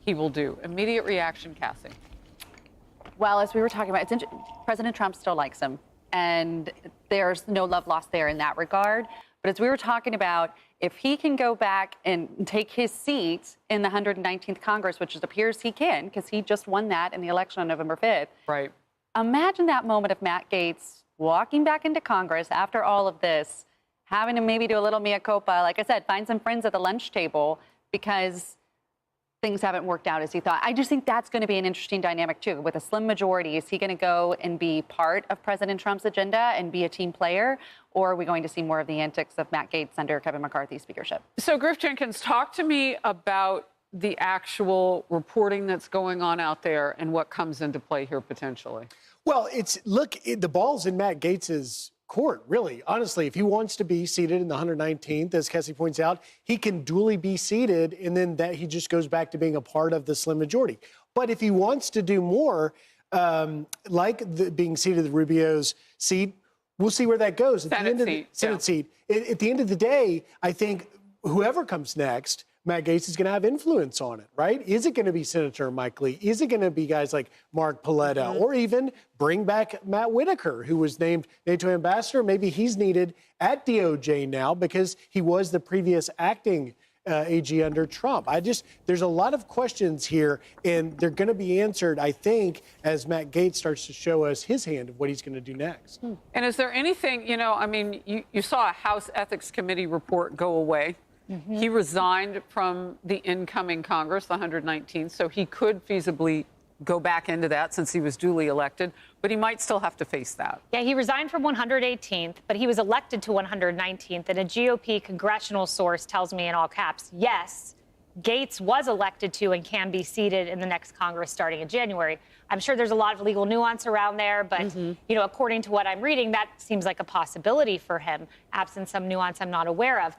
he will do. Immediate reaction, Cassie. Well, as we were talking about, President Trump still likes him, and there's no love lost there in that regard. But as we were talking about, if he can go back and take his seat in the 119th Congress, which it appears he can, because he just won that in the election on November 5th. Right. Imagine that moment of Matt Gaetz walking back into Congress after all of this, having to maybe do a little mea culpa, like I said, find some friends at the lunch table because things haven't worked out as he thought. I just think that's going to be an interesting dynamic, too. With a slim majority, is he going to go and be part of President Trump's agenda and be a team player? Or are we going to see more of the antics of Matt Gaetz under Kevin McCarthy's speakership? So, Griff Jenkins, talk to me about the actual reporting that's going on out there and what comes into play here potentially. Well, the ball's in Matt Gaetz's court, really. Honestly, if he wants to be seated in the 119th, as Cassie points out, he can duly be seated, and then that he just goes back to being a part of the slim majority. But if he wants to do more, being seated in Rubio's seat, we'll see where that goes. Senate seat. At the end of the day, I think whoever comes next, Matt Gaetz is going to have influence on it, right? Is it going to be Senator Mike Lee? Is it going to be guys like Mark Paletta? Or even bring back Matt Whitaker, who was named NATO ambassador? Maybe he's needed at DOJ now because he was the previous acting AG under Trump. There's a lot of questions here, and they're going to be answered, I think, as Matt Gaetz starts to show us his hand of what he's going to do next. And is there anything, you saw a House Ethics Committee report go away. He resigned from the incoming Congress, the 119th, so he could feasibly go back into that since he was duly elected, but he might still have to face that. Yeah, he resigned from 118th, but he was elected to 119th, and a GOP congressional source tells me in all caps, yes, Gaetz was elected to and can be seated in the next Congress starting in January. I'm sure there's a lot of legal nuance around there, but according to what I'm reading, that seems like a possibility for him, absent some nuance I'm not aware of.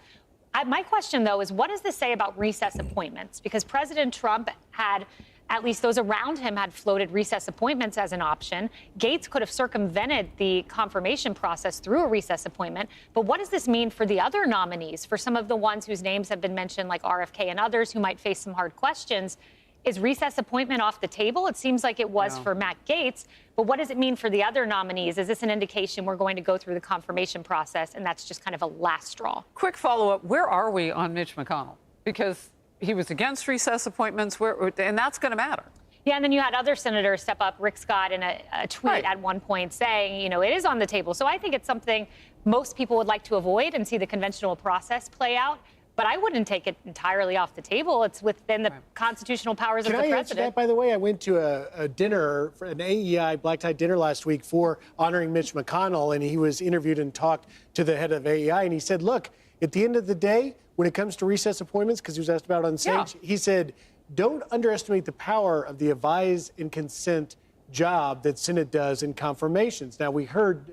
My question, though, is what does this say about recess appointments? Because President Trump had, at least those around him, had floated recess appointments as an option. Gaetz could have circumvented the confirmation process through a recess appointment. But what does this mean for the other nominees, for some of the ones whose names have been mentioned, like RFK and others, who might face some hard questions? Is recess appointment off the table? It seems like it was for Matt Gaetz. But what does it mean for the other nominees? Is this an indication we're going to go through the confirmation process and that's just kind of a last straw? Quick follow-up. Where are we on Mitch McConnell? Because he was against recess appointments, and that's going to matter. Yeah, and then you had other senators step up. Rick Scott in a tweet at one point saying, it is on the table. So I think it's something most people would like to avoid and see the conventional process play out. But I wouldn't take it entirely off the table. It's within the constitutional powers of the president. Answer that, by the way? I went to a dinner, for an AEI black tie dinner last week for honoring Mitch McConnell, and he was interviewed and talked to the head of AEI, and he said, look, at the end of the day, when it comes to recess appointments, because he was asked about it on stage, he said, don't underestimate the power of the advise and consent job that Senate does in confirmations. Now, we heard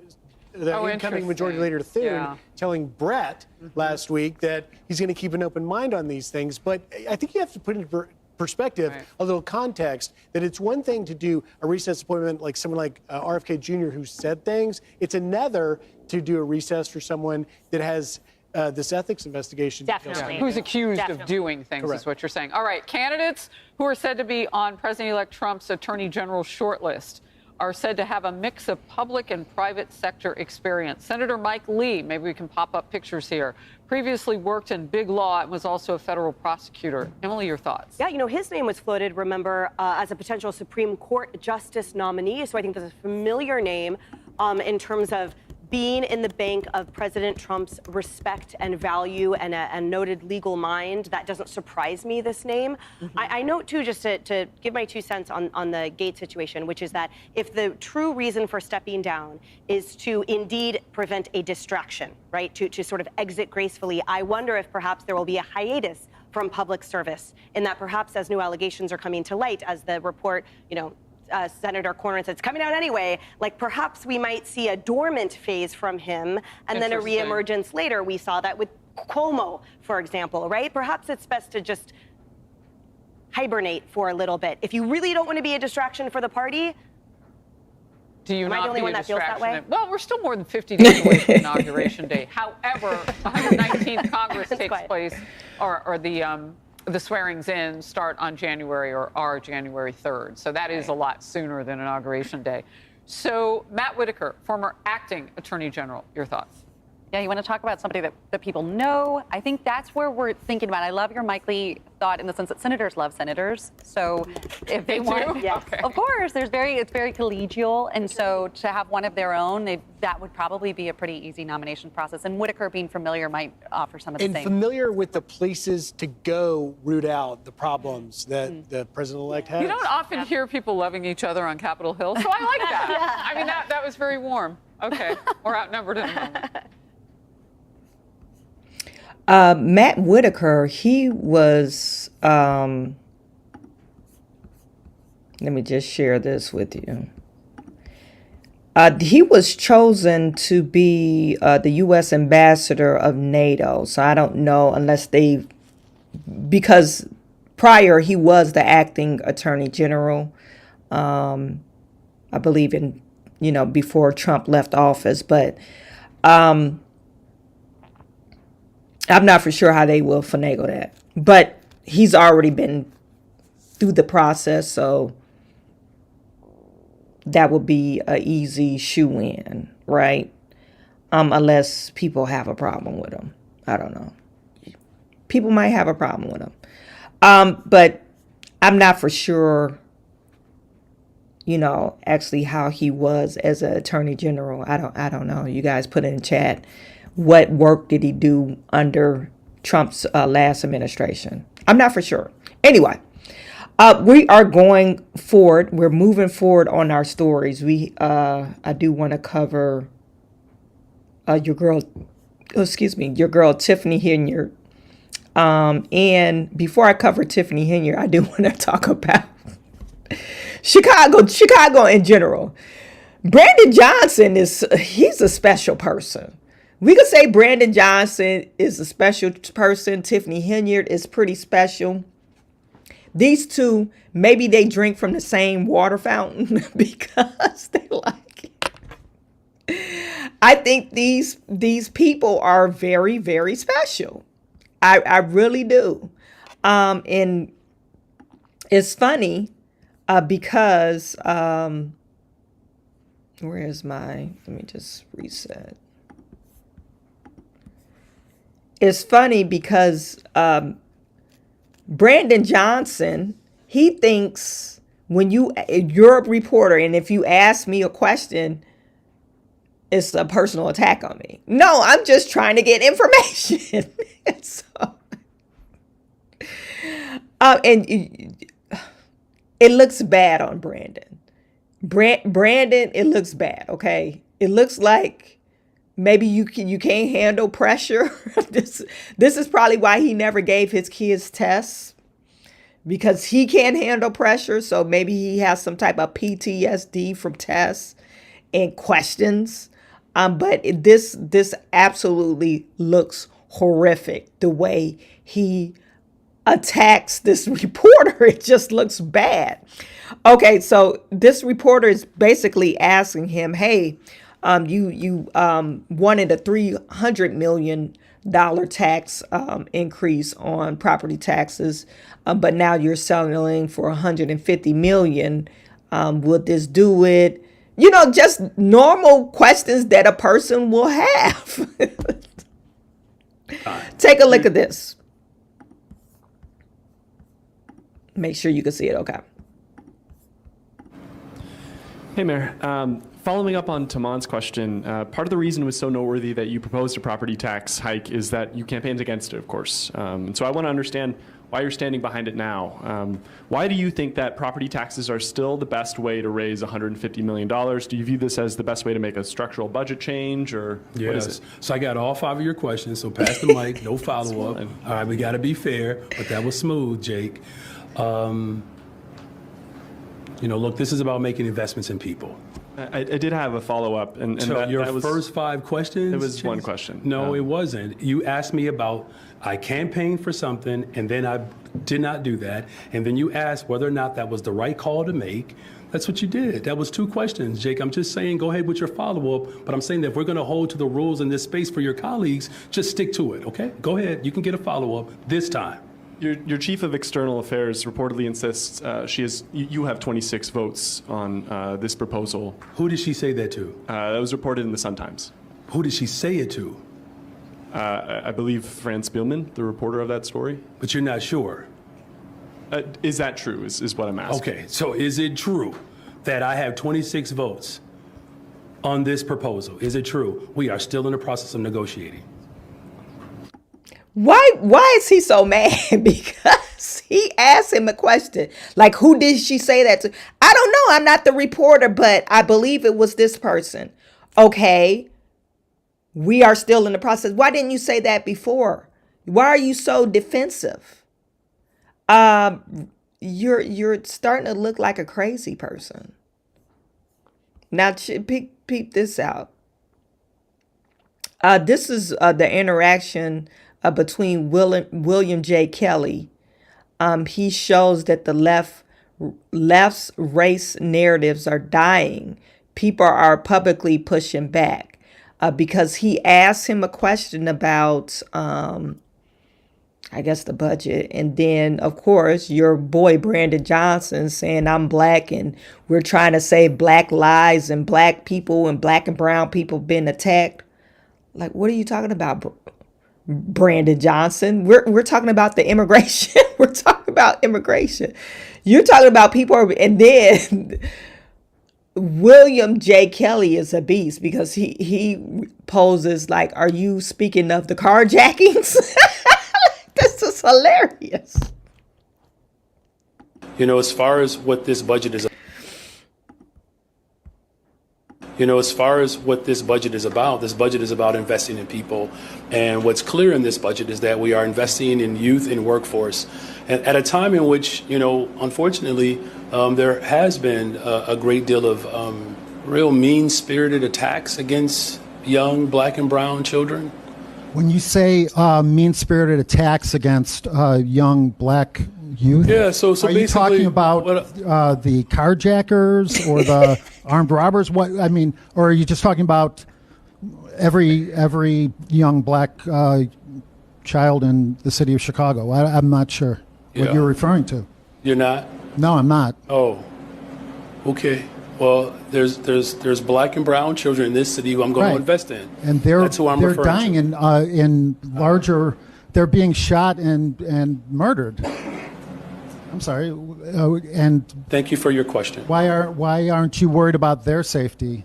the incoming Majority Leader Thune telling Brett last week that he's going to keep an open mind on these things. But I think you have to put into perspective, a little context, that it's one thing to do a recess appointment like someone like RFK Jr. who said things. It's another to do a recess for someone that has this ethics investigation. Definitely. Who's accused of doing things, is what you're saying. All right, candidates who are said to be on President-elect Trump's Attorney General shortlist are said to have a mix of public and private sector experience. Senator Mike Lee, maybe we can pop up pictures here, previously worked in big law and was also a federal prosecutor. Emily, your thoughts? Yeah, his name was floated, remember, as a potential Supreme Court justice nominee. So I think that's a familiar name in terms of being in the bank of President Trump's respect and value and a noted legal mind, that doesn't surprise me, this name. I note, too, just to give my 2 cents on the Gaetz situation, which is that if the true reason for stepping down is to indeed prevent a distraction, right, to sort of exit gracefully, I wonder if perhaps there will be a hiatus from public service, in that perhaps as new allegations are coming to light, as the report, Senator Cornyn said, it's coming out anyway, like perhaps we might see a dormant phase from him and then a reemergence later. We saw that with Cuomo, for example, right? Perhaps it's best to just hibernate for a little bit. If you really don't want to be a distraction for the party, do you am I not the only be one a that feels that distraction? way? Well, we're still more than 50 days away from Inauguration Day. However, the 119th Congress takes place, or the swearings in start on January or are January 3rd. So that is a lot sooner than Inauguration Day. So Matt Whitaker, former acting Attorney General, your thoughts? Yeah, you want to talk about somebody that people know? I think that's where we're thinking about. I love your Mike Lee thought in the sense that senators love senators. So if they want, yes, okay. Of course, it's very collegial. And so to have one of their own, that would probably be a pretty easy nomination process. And Whitaker being familiar might offer some of the and same. Familiar with the places to go root out the problems that the president-elect has. You don't often hear people loving each other on Capitol Hill, so I like that. I mean, that was very warm. Okay, we're outnumbered in a moment. Matt Whitaker, he was, let me just share this with you. He was chosen to be the U.S. ambassador of NATO. So I don't know unless because prior he was the acting attorney general, I believe before Trump left office. But I'm not for sure how they will finagle that. But he's already been through the process, so that would be an easy shoe-in, right? Unless people have a problem with him. I don't know. People might have a problem with him. But I'm not for sure, actually how he was as an attorney general. I don't know. You guys put it in chat. What work did he do under Trump's last administration? I'm not for sure. Anyway, we are going forward. We're moving forward on our stories. I do want to cover your girl Tiffany Henyard. And before I cover Tiffany Henyard, I do want to talk about Chicago in general. Brandon Johnson he's a special person. We could say Brandon Johnson is a special person. Tiffany Henyard is pretty special. These two, maybe they drink from the same water fountain because they like it. I think these people are very, very special. I really do. And it's funny because let me just reset. It's funny because Brandon Johnson, he thinks when you're a reporter, and if you ask me a question, it's a personal attack on me. No, I'm just trying to get information. And it looks bad on Brandon. Brandon, it looks bad. Okay, it looks like maybe you can't handle pressure. This is probably why he never gave his kids tests, because he can't handle pressure. So maybe he has some type of PTSD from tests and questions. But this absolutely looks horrific. The way he attacks this reporter, it just looks bad. Okay, so this reporter is basically asking him, hey, you wanted a $300 million tax increase on property taxes, but now you're selling for $150 million. Would this do it? Just normal questions that a person will have. Take a look at this. Make sure you can see it. Okay. Hey, Mayor. Following up on Taman's question, part of the reason it was so noteworthy that you proposed a property tax hike is that you campaigned against it, of course. And so I want to understand why you're standing behind it now. Why do you think that property taxes are still the best way to raise $150 million? Do you view this as the best way to make a structural budget change, or what is it? So I got all 5 of your questions, so pass the mic, no follow-up. All right, we got to be fair, but that was smooth, Jake. Look, this is about making investments in people. I did have a follow-up. And so that your was, first 5 questions? It was one question. No, it wasn't. You asked me about, I campaigned for something, and then I did not do that. And then you asked whether or not that was the right call to make. That's what you did. That was 2 questions, Jake. I'm just saying, go ahead with your follow-up. But I'm saying that if we're going to hold to the rules in this space for your colleagues, just stick to it, okay? Go ahead. You can get a follow-up this time. Your chief of external affairs reportedly insists you have 26 votes on this proposal. Who did she say that to? That was reported in the Sun-Times. Who did she say it to? I believe Fran Spielman, the reporter of that story. But you're not sure? Is that true, is what I'm asking. Okay, so is it true that I have 26 votes on this proposal? Is it true? We are still in the process of negotiating. Why is he so mad? Because he asked him a question. Like, who did she say that to? I don't know. I'm not the reporter, but I believe it was this person. Okay. We are still in the process. Why didn't you say that before? Why are you so defensive? You're starting to look like a crazy person. Now, peep this out. This is the interaction between William J. Kelly. He shows that the left's race narratives are dying. People are publicly pushing back because he asked him a question about, I guess, the budget. And then, of course, your boy Brandon Johnson saying I'm black and we're trying to save black lives and black people and black and brown people being attacked. Like, what are you talking about, Brandon Johnson? We're talking about the immigration. We're talking about immigration. You're talking about people. And then William J. Kelly is a beast because he poses like, are you speaking of the carjackings? This is hilarious. As far as what this budget is about, this budget is about investing in people. And what's clear in this budget is that we are investing in youth and workforce. And at a time in which, unfortunately, there has been a great deal of real mean-spirited attacks against young black and brown children. When you say mean-spirited attacks against young black youth, yeah, so are you talking about the carjackers or the armed robbers? What I mean, or are you just talking about every young black child in the city of Chicago? I'm not sure what you're referring to. You're not? No, I'm not. Oh, okay. Well, there's black and brown children in this city who I'm going to invest in, and that's who I'm referring to. They're dying in larger. They're being shot and murdered. I'm sorry. And thank you for your question. Why aren't you worried about their safety?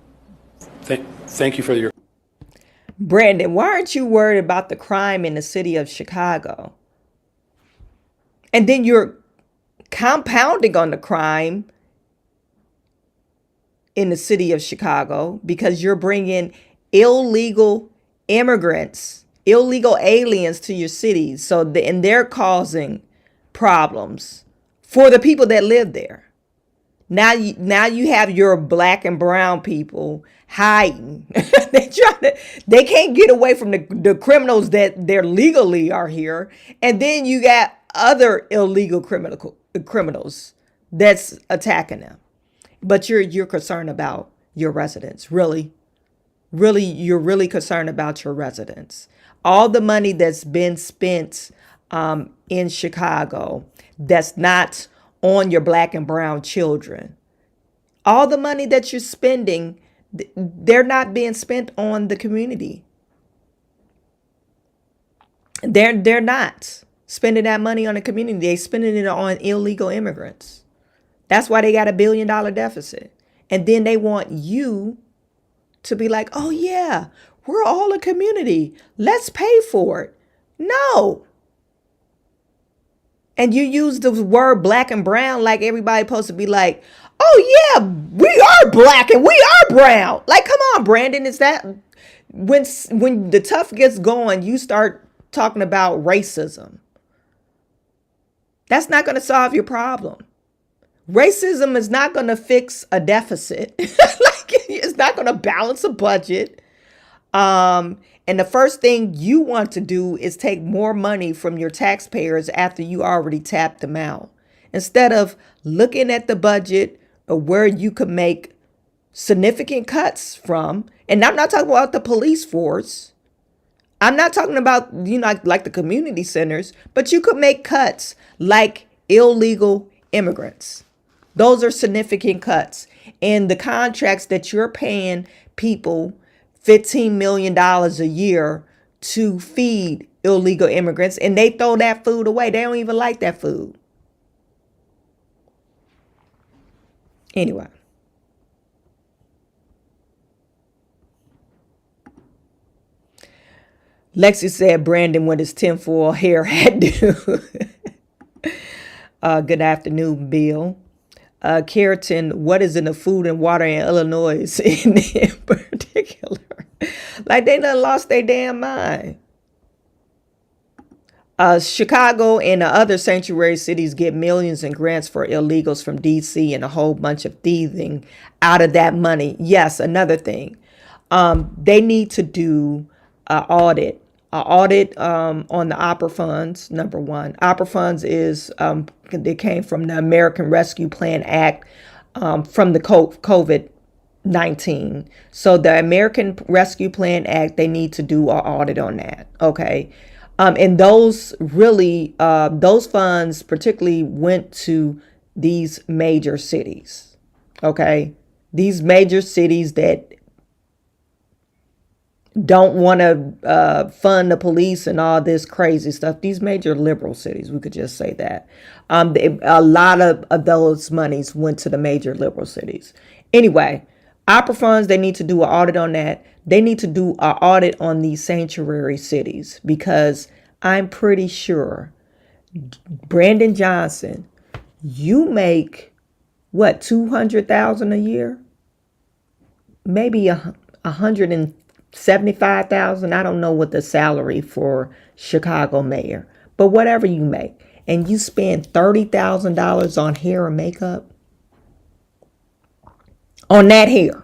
Thank you for your. Brandon, why aren't you worried about the crime in the city of Chicago? And then you're compounding on the crime in the city of Chicago because you're bringing illegal immigrants, illegal aliens to your cities. And they're causing problems for the people that live there. Now you have your black and brown people hiding. They can't get away from the criminals that they're legally are here. And then you got other illegal criminals that's attacking them. But you're concerned about your residents. Really, you're really concerned about your residents. All the money that's been spent in Chicago that's not on your black and brown children. All the money that you're spending, they're not being spent on the community. They're not spending that money on the community. They're spending it on illegal immigrants. That's why they got $1 billion deficit. And then they want you to be like, oh yeah, we're all a community. Let's pay for it. No. And you use the word black and brown like everybody supposed to be like, oh yeah, we are black and we are brown. Like, come on, Brandon, is that when the tough gets going, you start talking about racism. That's not going to solve your problem. Racism is not going to fix a deficit. Like, it's not going to balance a budget. And the first thing you want to do is take more money from your taxpayers after you already tapped them out. Instead of looking at the budget or where you could make significant cuts from. And I'm not talking about the police force. I'm not talking about, like the community centers, but you could make cuts like illegal immigrants. Those are significant cuts. And the contracts that you're paying people $15 million a year to feed illegal immigrants, and they throw that food away. They don't even like that food. Anyway. Lexi said Brandon with his tinfoil hair hat do. Good afternoon, Bill. Keratin, what is in the food and water in Illinois in particular? Like they done lost their damn mind. Chicago and the other sanctuary cities get millions in grants for illegals from D.C. and a whole bunch of thieving out of that money. Yes, another thing. They need to do an audit on the opera funds. Number one, opera funds is they came from the American Rescue Plan Act from the COVID-19. So the American Rescue Plan Act, they need to do an audit on that. Okay. And those funds particularly went to these major cities. Okay. These major cities that don't want to fund the police and all this crazy stuff. These major liberal cities, we could just say that. A lot of those monies went to the major liberal cities. Anyway, opera funds, they need to do an audit on that. They need to do an audit on these sanctuary cities, because I'm pretty sure, Brandon Johnson, you make what, $200,000 a year? Maybe $175,000. I don't know what the salary for Chicago mayor, but whatever you make, and you spend $30,000 on hair and makeup, on that hair,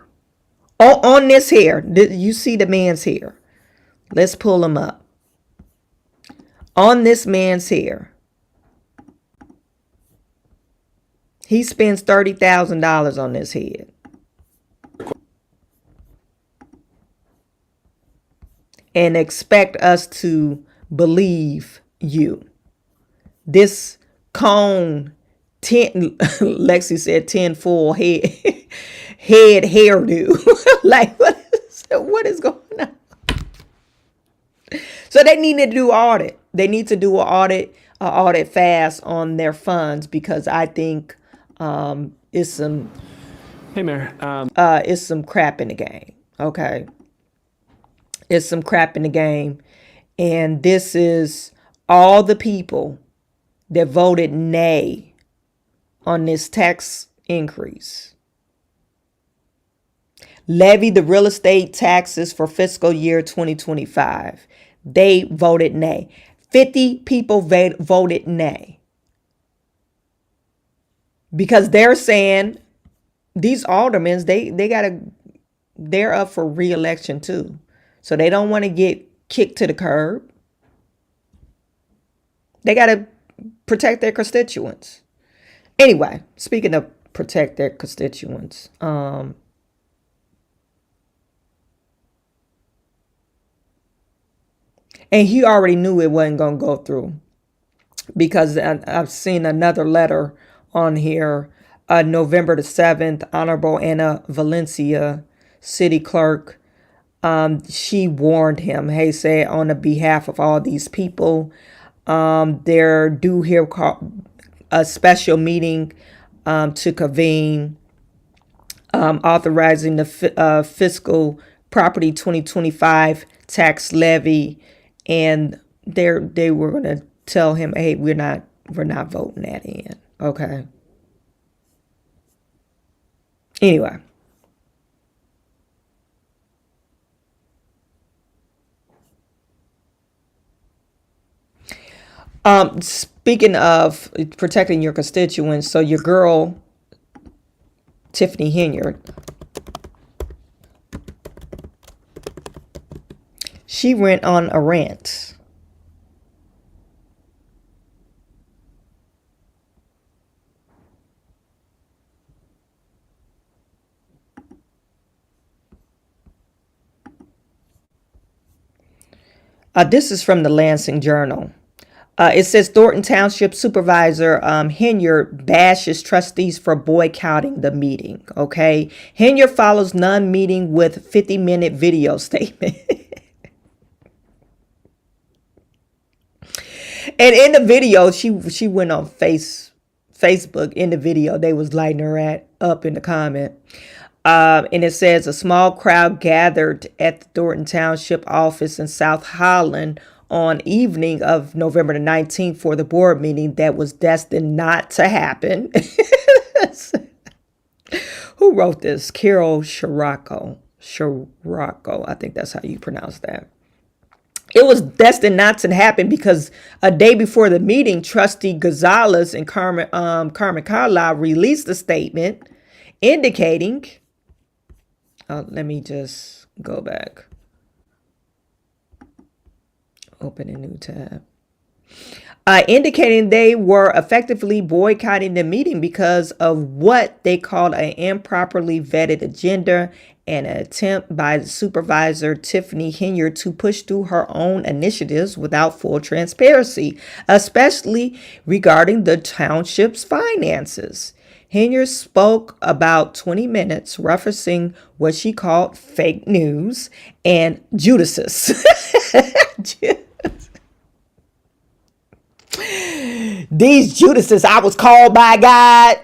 on this hair. You see the man's hair. Let's pull him up. On this man's hair, he spends $30,000 on this head. And expect us to believe you. This cone, Lexi said, 10-4 head hairdo. Like, what is going on? So they need to do audit. They need to do an audit fast on their funds, because I think it's some. Hey, Mayor. It's some crap in the game. Okay. It's some crap in the game. And this is all the people that voted nay on this tax increase. Levy the real estate taxes for fiscal year 2025. They voted nay. 50 people voted nay. Because they're saying these aldermen, they're up for re-election too. So they don't want to get kicked to the curb. They got to protect their constituents. Anyway, speaking of protect their constituents, and he already knew it wasn't going to go through, because I've seen another letter on here, November the 7th, Honorable Anna Valencia, City Clerk. She warned him, hey, say on the behalf of all these people, they're due here a special meeting to convene, authorizing the fiscal property 2025 tax levy, and they were going to tell him, hey, we're not voting that in. Okay. Anyway. Speaking of protecting your constituents, so your girl, Tiffany Henyard, she went on a rant. This is from the Lansing Journal. It says Thornton Township Supervisor Henyard bashes trustees for boycotting the meeting. Okay. Henyard follows non-meeting with 50-minute video statement. And in the video, she went on Facebook. In the video, they was lighting her up in the comment. And it says a small crowd gathered at the Thornton Township office in South Holland on evening of November the 19th for the board meeting that was destined not to happen. Who wrote this? Carol Scirocco, I think that's how you pronounce that. It was destined not to happen because a day before the meeting, Trustee Gonzalez and Carmen Carlisle released a statement indicating, let me just go back. Open a new tab. Indicating they were effectively boycotting the meeting because of what they called an improperly vetted agenda and an attempt by the supervisor, Tiffany Henyard, to push through her own initiatives without full transparency, especially regarding the township's finances. Henyard spoke about 20 minutes, referencing what she called fake news and Judases. These Judases, I was called by God.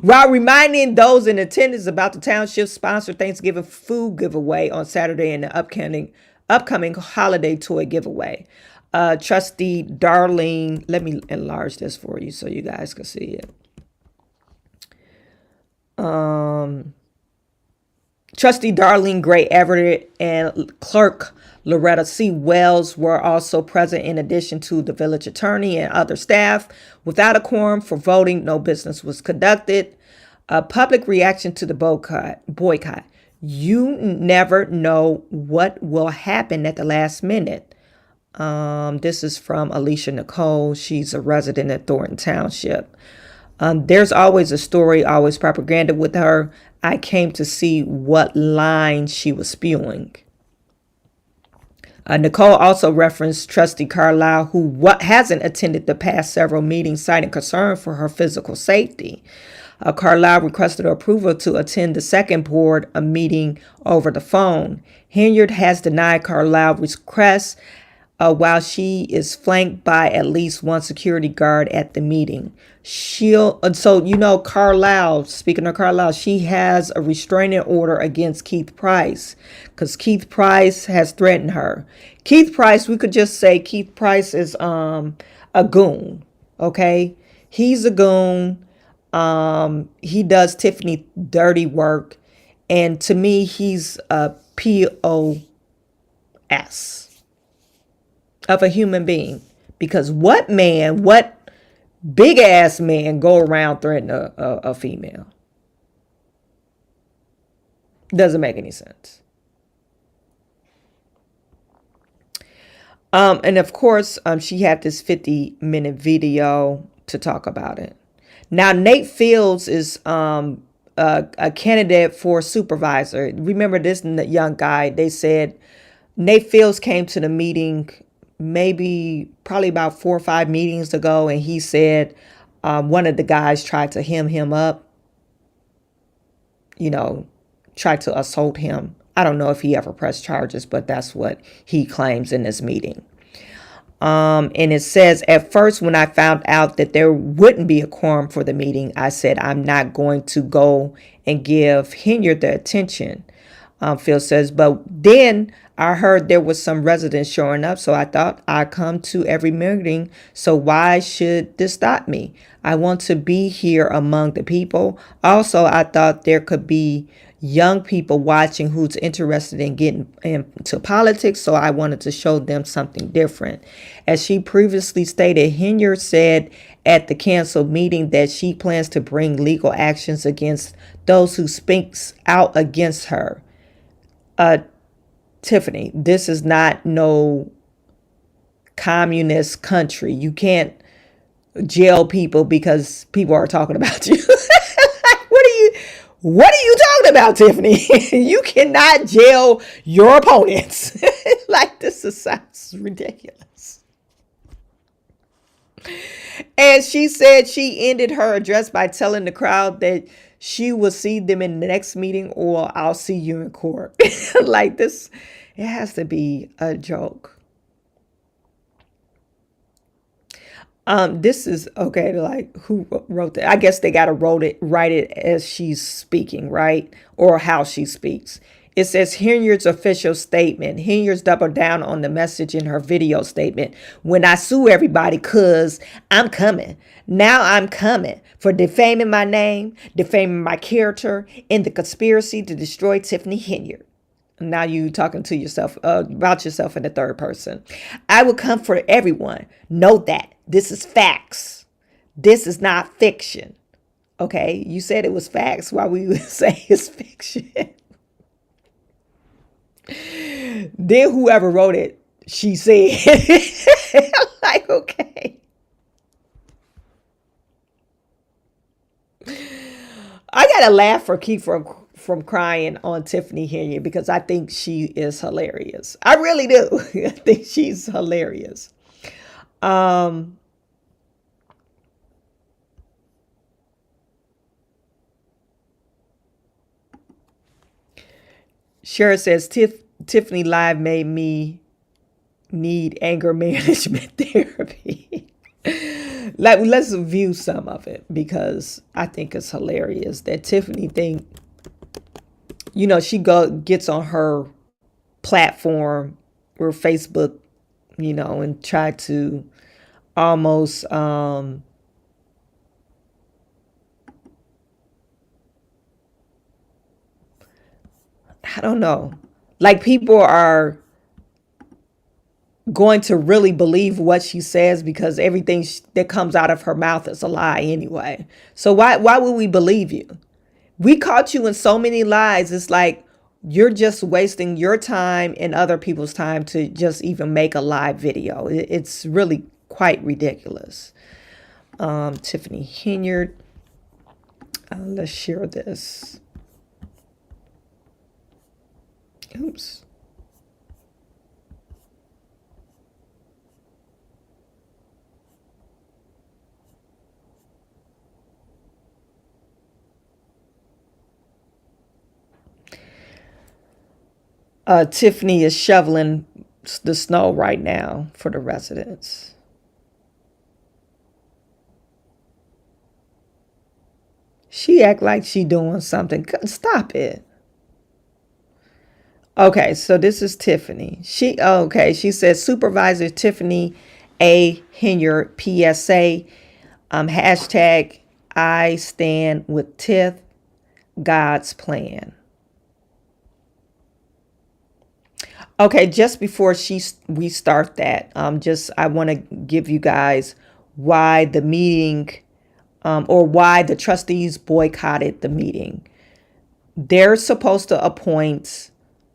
While reminding those in attendance about the township's sponsored Thanksgiving food giveaway on Saturday and the upcoming holiday toy giveaway. Trustee Darlene, let me enlarge this for you so you guys can see it. Trustee Darlene Gray Everett and Clerk Loretta C. Wells were also present in addition to the village attorney and other staff. Without a quorum for voting, no business was conducted. A public reaction to the boycott. You never know what will happen at the last minute. This is from Alicia Nicole. She's a resident at Thornton Township. There's always a story, always propaganda with her. I came to see what line she was spewing. Nicole also referenced Trustee Carlisle, who hasn't attended the past several meetings, citing concern for her physical safety. Carlisle requested approval to attend the second board meeting over the phone. Henyard has denied Carlisle's request while she is flanked by at least one security guard at the meeting. Carlisle, speaking of Carlisle, she has a restraining order against Keith Price because Keith Price has threatened her. Keith Price, we could just say Keith Price is a goon, okay? He's a goon. He does Tiffany dirty work, and to me, he's a POS of a human being. Because what big ass man go around threatening a female? Doesn't make any sense. And of course, she had this 50-minute video to talk about it. Now, Nate Fields is a candidate for supervisor. Remember this young guy? They said Nate Fields came to the meeting probably about 4 or 5 meetings ago, and he said one of the guys tried to hem him up, tried to assault him. I don't know if he ever pressed charges, but that's what he claims in this meeting. And it says, at first, when I found out that there wouldn't be a quorum for the meeting, I said, I'm not going to go and give Henyard the attention. Phil says. But then I heard there was some residents showing up, so I thought I'd come to every meeting. So why should this stop me? I want to be here among the people. Also, I thought there could be young people watching who's interested in getting into politics, so I wanted to show them something different. As she previously stated, Henyard said at the canceled meeting that she plans to bring legal actions against those who speaks out against her. Tiffany, this is not no communist country. You can't jail people because people are talking about you. What are you talking about, Tiffany? You cannot jail your opponents. Like, this sounds ridiculous. And she said she ended her address by telling the crowd that she will see them in the next meeting, or I'll see you in court. Like, this, it has to be a joke. This is okay. Like, who wrote that? I guess they got to write it as she's speaking, right? Or how she speaks. It says Henyard's official statement. Henyard's doubled down on the message in her video statement. When I sue everybody, cause I'm coming. Now I'm coming for defaming my name, defaming my character, in the conspiracy to destroy Tiffany Henyard. Now you talking to yourself about yourself in the third person. I will come for everyone. Know that. This is facts. This is not fiction. Okay, you said it was facts. Why would you say it's fiction? Then whoever wrote it, she said, like, okay. I gotta laugh for keep from crying on Tiffany Henyard because I think she is hilarious. I really do. I think she's hilarious. Shara says Tiffany Live made me need anger management therapy. Like, let's view some of it because I think it's hilarious that Tiffany think, you know, she gets on her platform or Facebook, you know, and try to almost I don't know. Like, people are going to really believe what she says because everything that comes out of her mouth is a lie anyway. So why would we believe you? We caught you in so many lies. It's like you're just wasting your time and other people's time to just even make a live video. It's really quite ridiculous. Tiffany Henyard. Let's share this. Oops. Tiffany is shoveling the snow right now for the residents. She act like she doing something. Stop it. Okay, so this is Tiffany. She says Supervisor Tiffany A. Henyard, PSA, hashtag I stand with Tiff, God's plan. Okay, just before we start that, I want to give you guys why the meeting, or why the trustees boycotted the meeting. They're supposed to appoint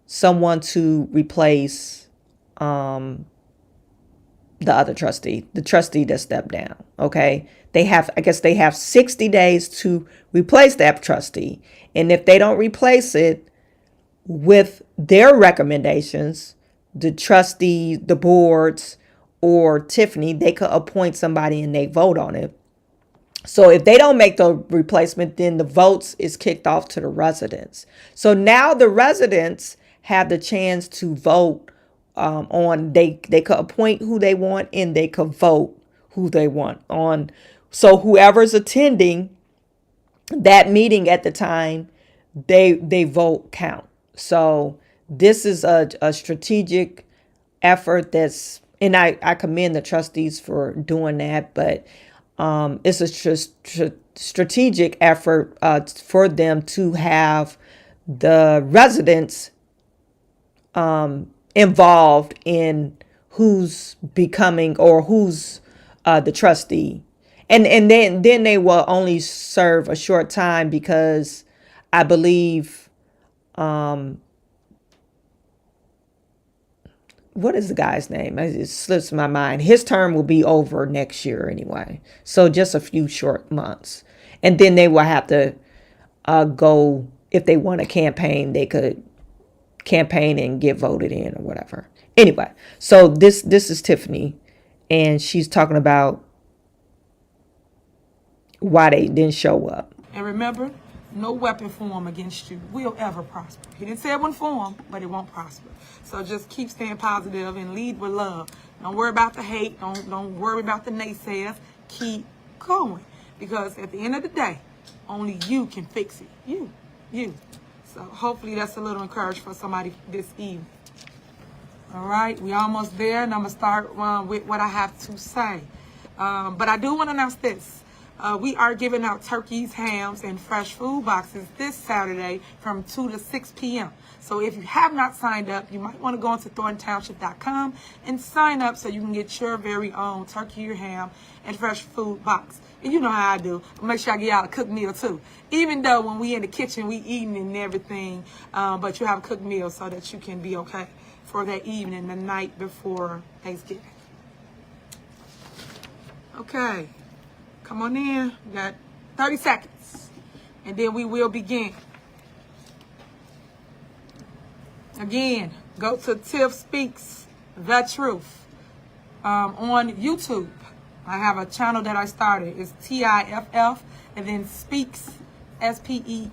someone to replace the other trustee, the trustee that stepped down. Okay, I guess they have 60 days to replace that trustee, and if they don't replace it with their recommendations, the trustee, the boards, or Tiffany, they could appoint somebody and they vote on it. So if they don't make the replacement, then the votes is kicked off to the residents. So now the residents have the chance to vote on, they could appoint who they want and they could vote who they want on. So whoever's attending that meeting at the time, they vote count. So this is a strategic effort and I commend the trustees for doing that, but it's a strategic effort for them to have the residents involved in who's becoming or who's the trustee. And then they will only serve a short time because I believe what is the guy's name? It slips my mind. His term will be over next year anyway. So just a few short months. And then they will have to go, if they want to campaign, they could campaign and get voted in or whatever. Anyway, so this is Tiffany, and she's talking about why they didn't show up. And remember, no weapon formed against you will ever prosper. He didn't say it wouldn't form, but it won't prosper. So just keep staying positive and lead with love. Don't worry about the hate. Don't worry about the naysayers. Keep going. Because at the end of the day, only you can fix it. You. So hopefully that's a little encouragement for somebody this evening. All right, we almost there, and I'm going to start with what I have to say. But I do want to announce this. We are giving out turkeys, hams, and fresh food boxes this Saturday from 2 to 6 p.m. So if you have not signed up, you might want to go into ThorntonTownship.com and sign up so you can get your very own turkey or ham and fresh food box. And you know how I do. I'll make sure I get y'all a cooked meal too. Even though when we in the kitchen, we eating and everything, but you have a cooked meal so that you can be okay for that evening, the night before Thanksgiving. Okay. Come on in. We got 30 seconds. And then we will begin. Again, go to Tiff Speaks the Truth on YouTube. I have a channel that I started. It's TIFF and then Speaks, SPEAKS,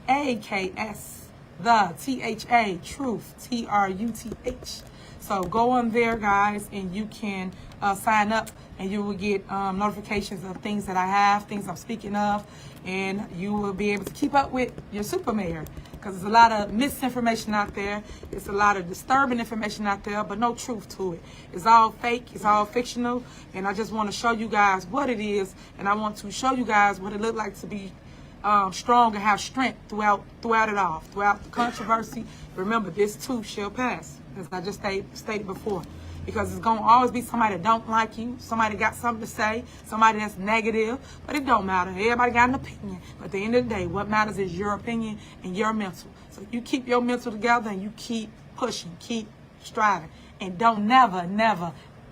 the THA, Truth, TRUTH. So go on there, guys, and you can sign up, and you will get notifications of things that I have, things I'm speaking of, and you will be able to keep up with your super mayor, because there's a lot of misinformation out there. It's a lot of disturbing information out there, but no truth to it. It's all fake. It's all fictional, and I just want to show you guys what it is, and I want to show you guys what it looked like to be strong and have strength throughout it all, throughout the controversy. Remember, this too shall pass, as I just stated before. Because it's going to always be somebody that don't like you, somebody got something to say, somebody that's negative, but it don't matter. Everybody got an opinion. But at the end of the day, what matters is your opinion and your mental. So you keep your mental together and you keep pushing, keep striving. And don't never,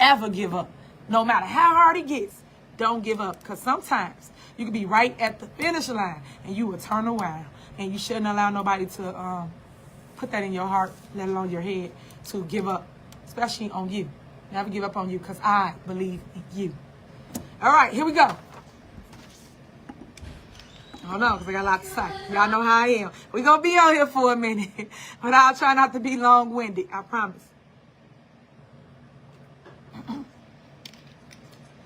ever give up. No matter how hard it gets, don't give up. Because sometimes you can be right at the finish line and you will turn around. And you shouldn't allow nobody to put that in your heart, let alone your head, to give up. Especially on you. Never give up on you, because I believe in you. All right, here we go. I don't know, because I got a lot to say. Y'all know how I am. We're going to be on here for a minute, but I'll try not to be long-winded, I promise.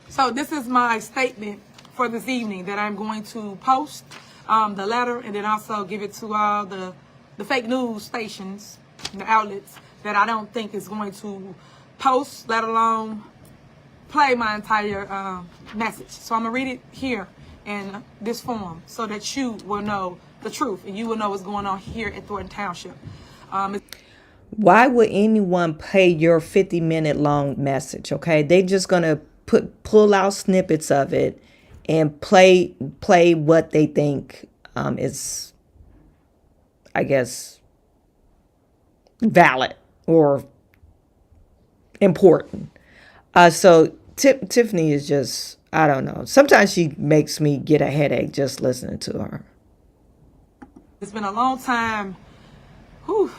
So this is my statement for this evening that I'm going to post the letter, and then also give it to all the fake news stations, the outlets, that I don't think is going to post, let alone play my entire message. So I'm going to read it here in this form so that you will know the truth and you will know what's going on here at Thornton Township. Why would anyone play your 50-minute long message, okay? They just going to pull out snippets of it and play what they think is, I guess, valid or important. So Tiffany is just, I don't know. Sometimes she makes me get a headache just listening to her. It's been a long time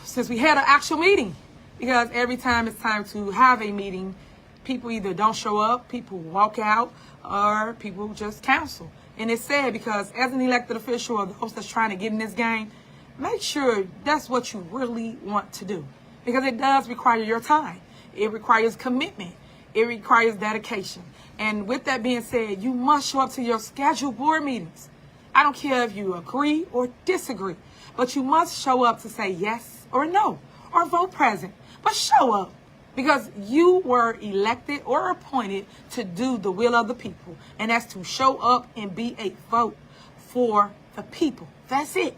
since we had an actual meeting, because every time it's time to have a meeting, people either don't show up, people walk out, or people just cancel. And it's sad, because as an elected official or those that's trying to get in this game, make sure that's what you really want to do. Because it does require your time. It requires commitment. It requires dedication. And with that being said, you must show up to your scheduled board meetings. I don't care if you agree or disagree, but you must show up to say yes or no, or vote present, but show up. Because you were elected or appointed to do the will of the people. And that's to show up and be a vote for the people. That's it.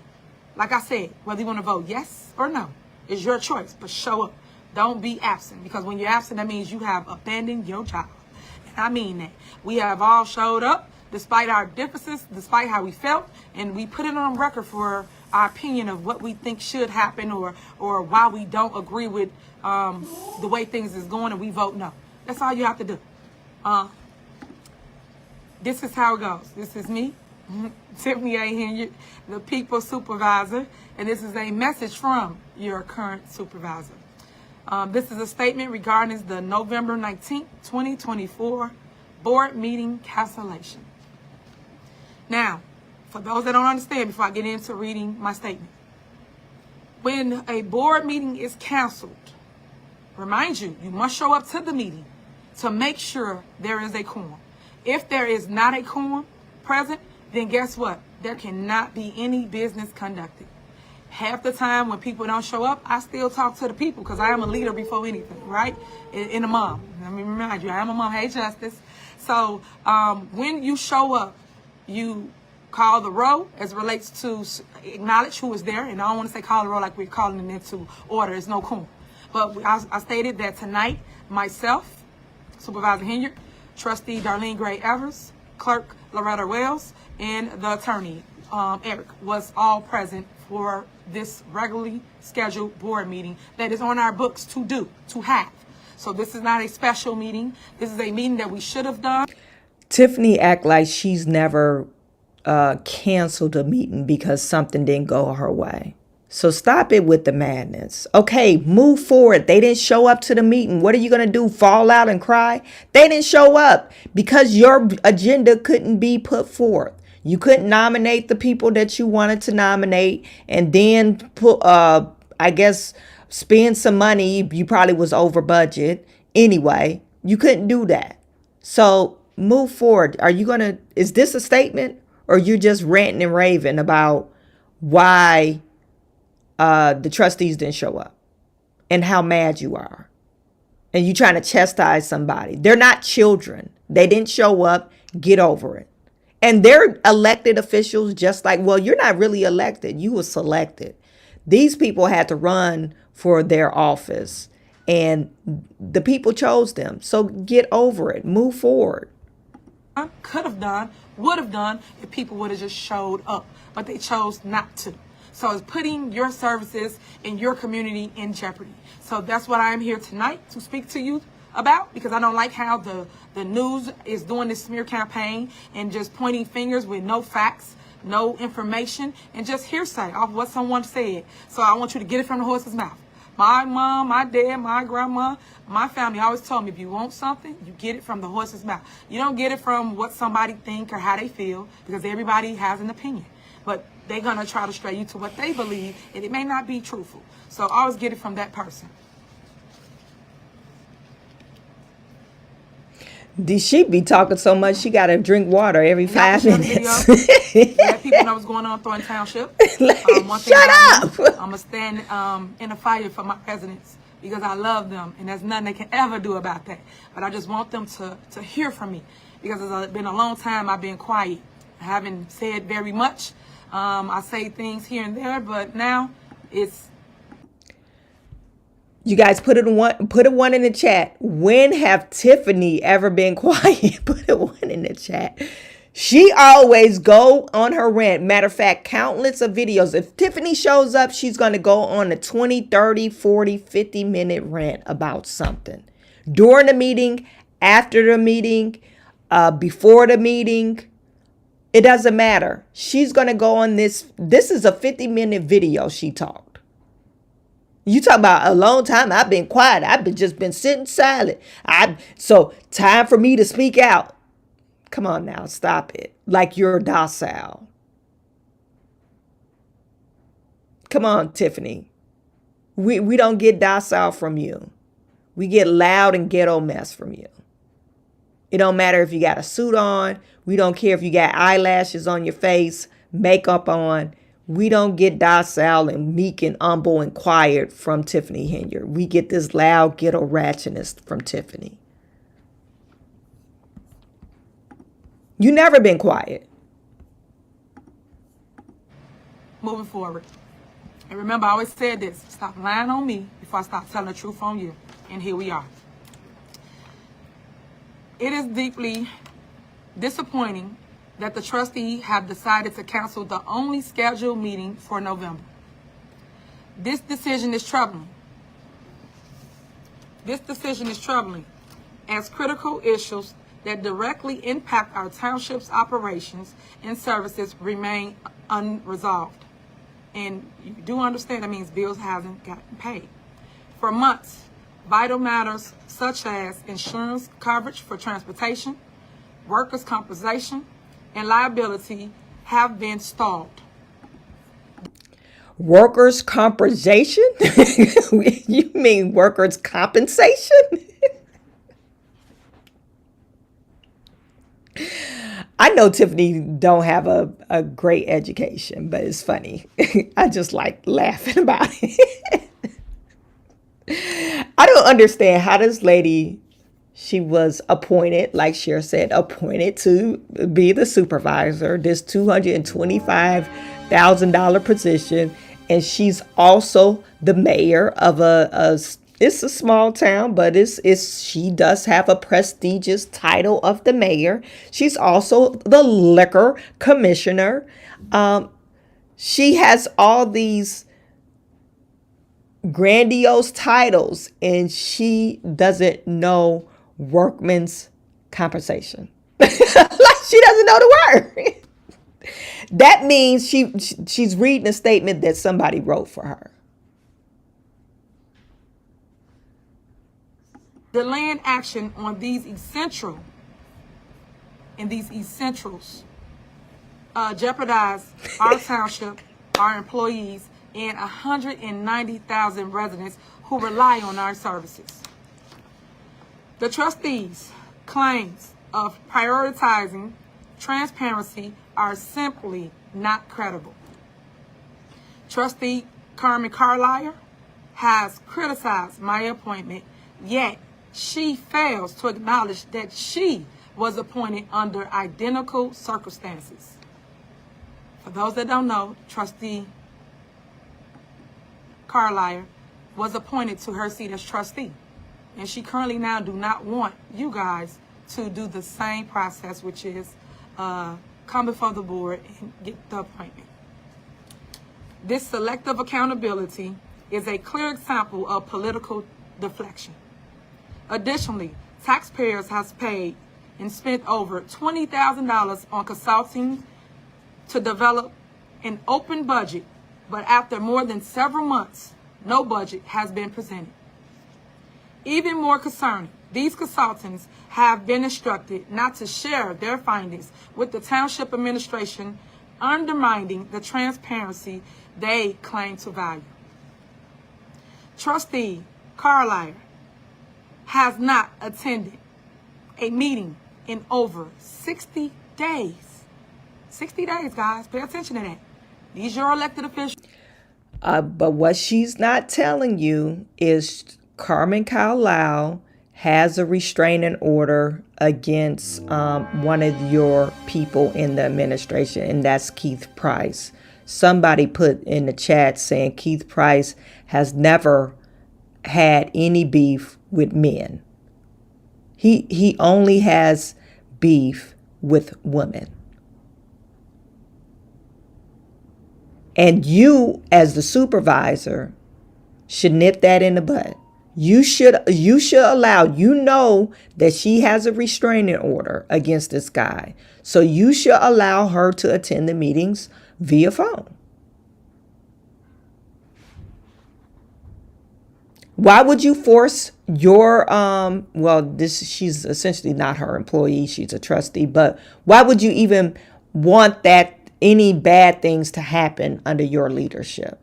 Like I said, whether you want to vote yes or no, is your choice. But show up. Don't be absent. Because when you're absent, that means you have abandoned your job. And I mean that. We have all showed up despite our differences, despite how we felt. And we put it on record for our opinion of what we think should happen or why we don't agree with the way things is going, and we vote no. That's all you have to do. This is how it goes. This is me, Tiffany A. Henyard, the People Supervisor, and this is a message from your current supervisor. This is a statement regarding the November 19th, 2024 board meeting cancellation. Now, for those that don't understand, before I get into reading my statement, when a board meeting is canceled, remind you, you must show up to the meeting to make sure there is a quorum. If there is not a quorum present, then guess what? There cannot be any business conducted. Half the time when people don't show up, I still talk to the people because I am a leader before anything, right? And a mom. Let me remind you, I am a mom. Hey, Justice. So when you show up, you call the roll as it relates to acknowledge who is there. And I don't want to say call the roll like we're calling it into order. It's no quorum. But I stated that tonight, myself, Supervisor Henyard, Trustee Darlene Gray Evers, Clerk Loretta Wells, and the attorney, Eric, was all present for this regularly scheduled board meeting that is on our books to have. So this is not a special meeting. This is a meeting that we should have done. Tiffany act like she's never canceled a meeting because something didn't go her way. So stop it with the madness. Okay, move forward. They didn't show up to the meeting. What are you going to do? Fall out and cry? They didn't show up because your agenda couldn't be put forth. You couldn't nominate the people that you wanted to nominate and then put, I guess, spend some money. You probably was over budget. Anyway, you couldn't do that. So move forward. Is this a statement or you just ranting and raving about why the trustees didn't show up and how mad you are? And you trying to chastise somebody. They're not children. They didn't show up. Get over it. And they're elected officials just like, well, you're not really elected. You were selected. These people had to run for their office and the people chose them. So get over it. Move forward. Could have done, would have done if people would have just showed up, but they chose not to. So it's putting your services in your community in jeopardy. So that's what I am here tonight to speak to you about, because I don't like how the news is doing this smear campaign and just pointing fingers with no facts, no information, and just hearsay off what someone said. So I want you to get it from the horse's mouth. My mom, my dad, my grandma, my family always told me if you want something, you get it from the horse's mouth. You don't get it from what somebody think or how they feel, because everybody has an opinion. But they're going to try to stray you to what they believe, and it may not be truthful. So always get it from that person. She be talking so much, she got to drink water every 5 minutes. Let people know what's going on in Thornton Township. Shut up! I'm going to stand in a fire for my residents because I love them, and there's nothing they can ever do about that. But I just want them to hear from me, because it's been a long time I've been quiet. I haven't said very much. I say things here and there, but now it's... You guys put a one in the chat. When have Tiffany ever been quiet? Put a one in the chat. She always go on her rant. Matter of fact, countless of videos. If Tiffany shows up, she's going to go on a 20, 30, 40, 50-minute rant about something. During the meeting, after the meeting, before the meeting. It doesn't matter. She's going to go on this. This is a 50-minute video she talked. You talk about a long time. I've been quiet. I've just been sitting silent. So time for me to speak out. Come on now. Stop it. Like you're docile. Come on, Tiffany. We don't get docile from you. We get loud and ghetto mess from you. It don't matter if you got a suit on. We don't care if you got eyelashes on your face, makeup on. We don't get docile and meek and humble and quiet from Tiffany Henyard. We get this loud ghetto ratchetness from Tiffany. You never been quiet. Moving forward. And remember, I always said this, stop lying on me before I start telling the truth on you. And here we are. It is deeply disappointing that the trustees have decided to cancel the only scheduled meeting for November. This decision is troubling. This decision is troubling as critical issues that directly impact our township's operations and services remain unresolved. And you do understand that means bills haven't gotten paid. For months, vital matters such as insurance coverage for transportation, workers' compensation, and liability have been stalled. Workers' compensation? You mean workers' compensation? I know Tiffany don't have a great education, but it's funny. I just like laughing about it. I don't understand how this lady, she was appointed, like Cher said, appointed to be the supervisor, this $225,000 position. And she's also the mayor of it's a small town, but she does have a prestigious title of the mayor. She's also the liquor commissioner. She has all these grandiose titles, and she doesn't know workman's compensation. Like she doesn't know the word. That means she's reading a statement that somebody wrote for her. Delaying action on these essentials jeopardize our township, our employees, and 190,000 residents who rely on our services. The trustees' claims of prioritizing transparency are simply not credible. Trustee Carmen Carlisle has criticized my appointment, yet she fails to acknowledge that she was appointed under identical circumstances. For those that don't know, Trustee Carlisle was appointed to her seat as trustee. And she currently now do not want you guys to do the same process, which is come before the board and get the appointment. This selective accountability is a clear example of political deflection. Additionally, taxpayers have paid and spent over $20,000 on consulting to develop an open budget, but after more than several months, no budget has been presented. Even more concerning, these consultants have been instructed not to share their findings with the township administration, undermining the transparency they claim to value. Trustee Carlisle has not attended a meeting in over 60 days. 60 days, guys. Pay attention to that. These are your elected officials. But what she's not telling you is Carmen Carlisle has a restraining order against one of your people in the administration, and that's Keith Price. Somebody put in the chat saying Keith Price has never had any beef with men. He only has beef with women. And you, as the supervisor, should nip that in the bud. You should allow, you know that she has a restraining order against this guy. So you should allow her to attend the meetings via phone. Why would you force your, she's essentially not her employee, she's a trustee, but why would you even want any bad things to happen under your leadership?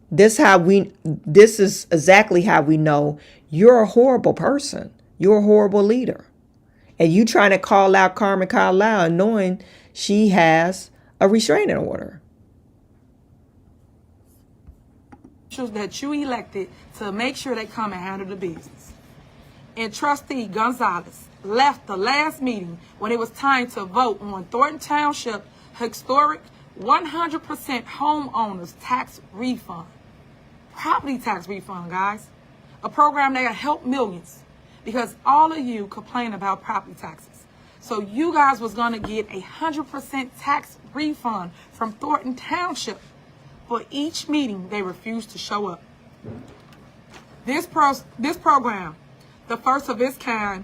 This is exactly how we know you're a horrible person. You're a horrible leader. And you trying to call out Carmen Carlisle knowing she has a restraining order. that you elected to make sure they come and handle the business. And Trustee Gonzalez left the last meeting when it was time to vote on Thornton Township historic 100% homeowners tax refund. Property tax refund, guys. A program that helped millions because all of you complain about property taxes. So you guys was going to get 100% tax refund from Thornton Township. For each meeting, they refused to show up. This program, the first of its kind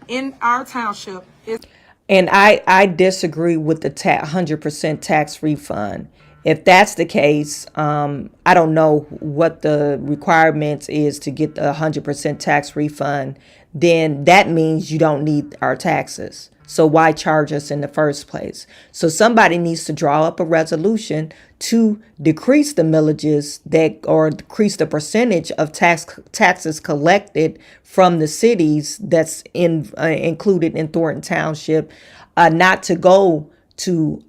in our township, is. And I disagree with the 100% tax refund. If that's the case, I don't know what the requirements is to get the 100% tax refund. Then that means you don't need our taxes. So why charge us in the first place? So somebody needs to draw up a resolution to decrease the millages or decrease the percentage of taxes collected from the cities that's included in Thornton Township, not to go to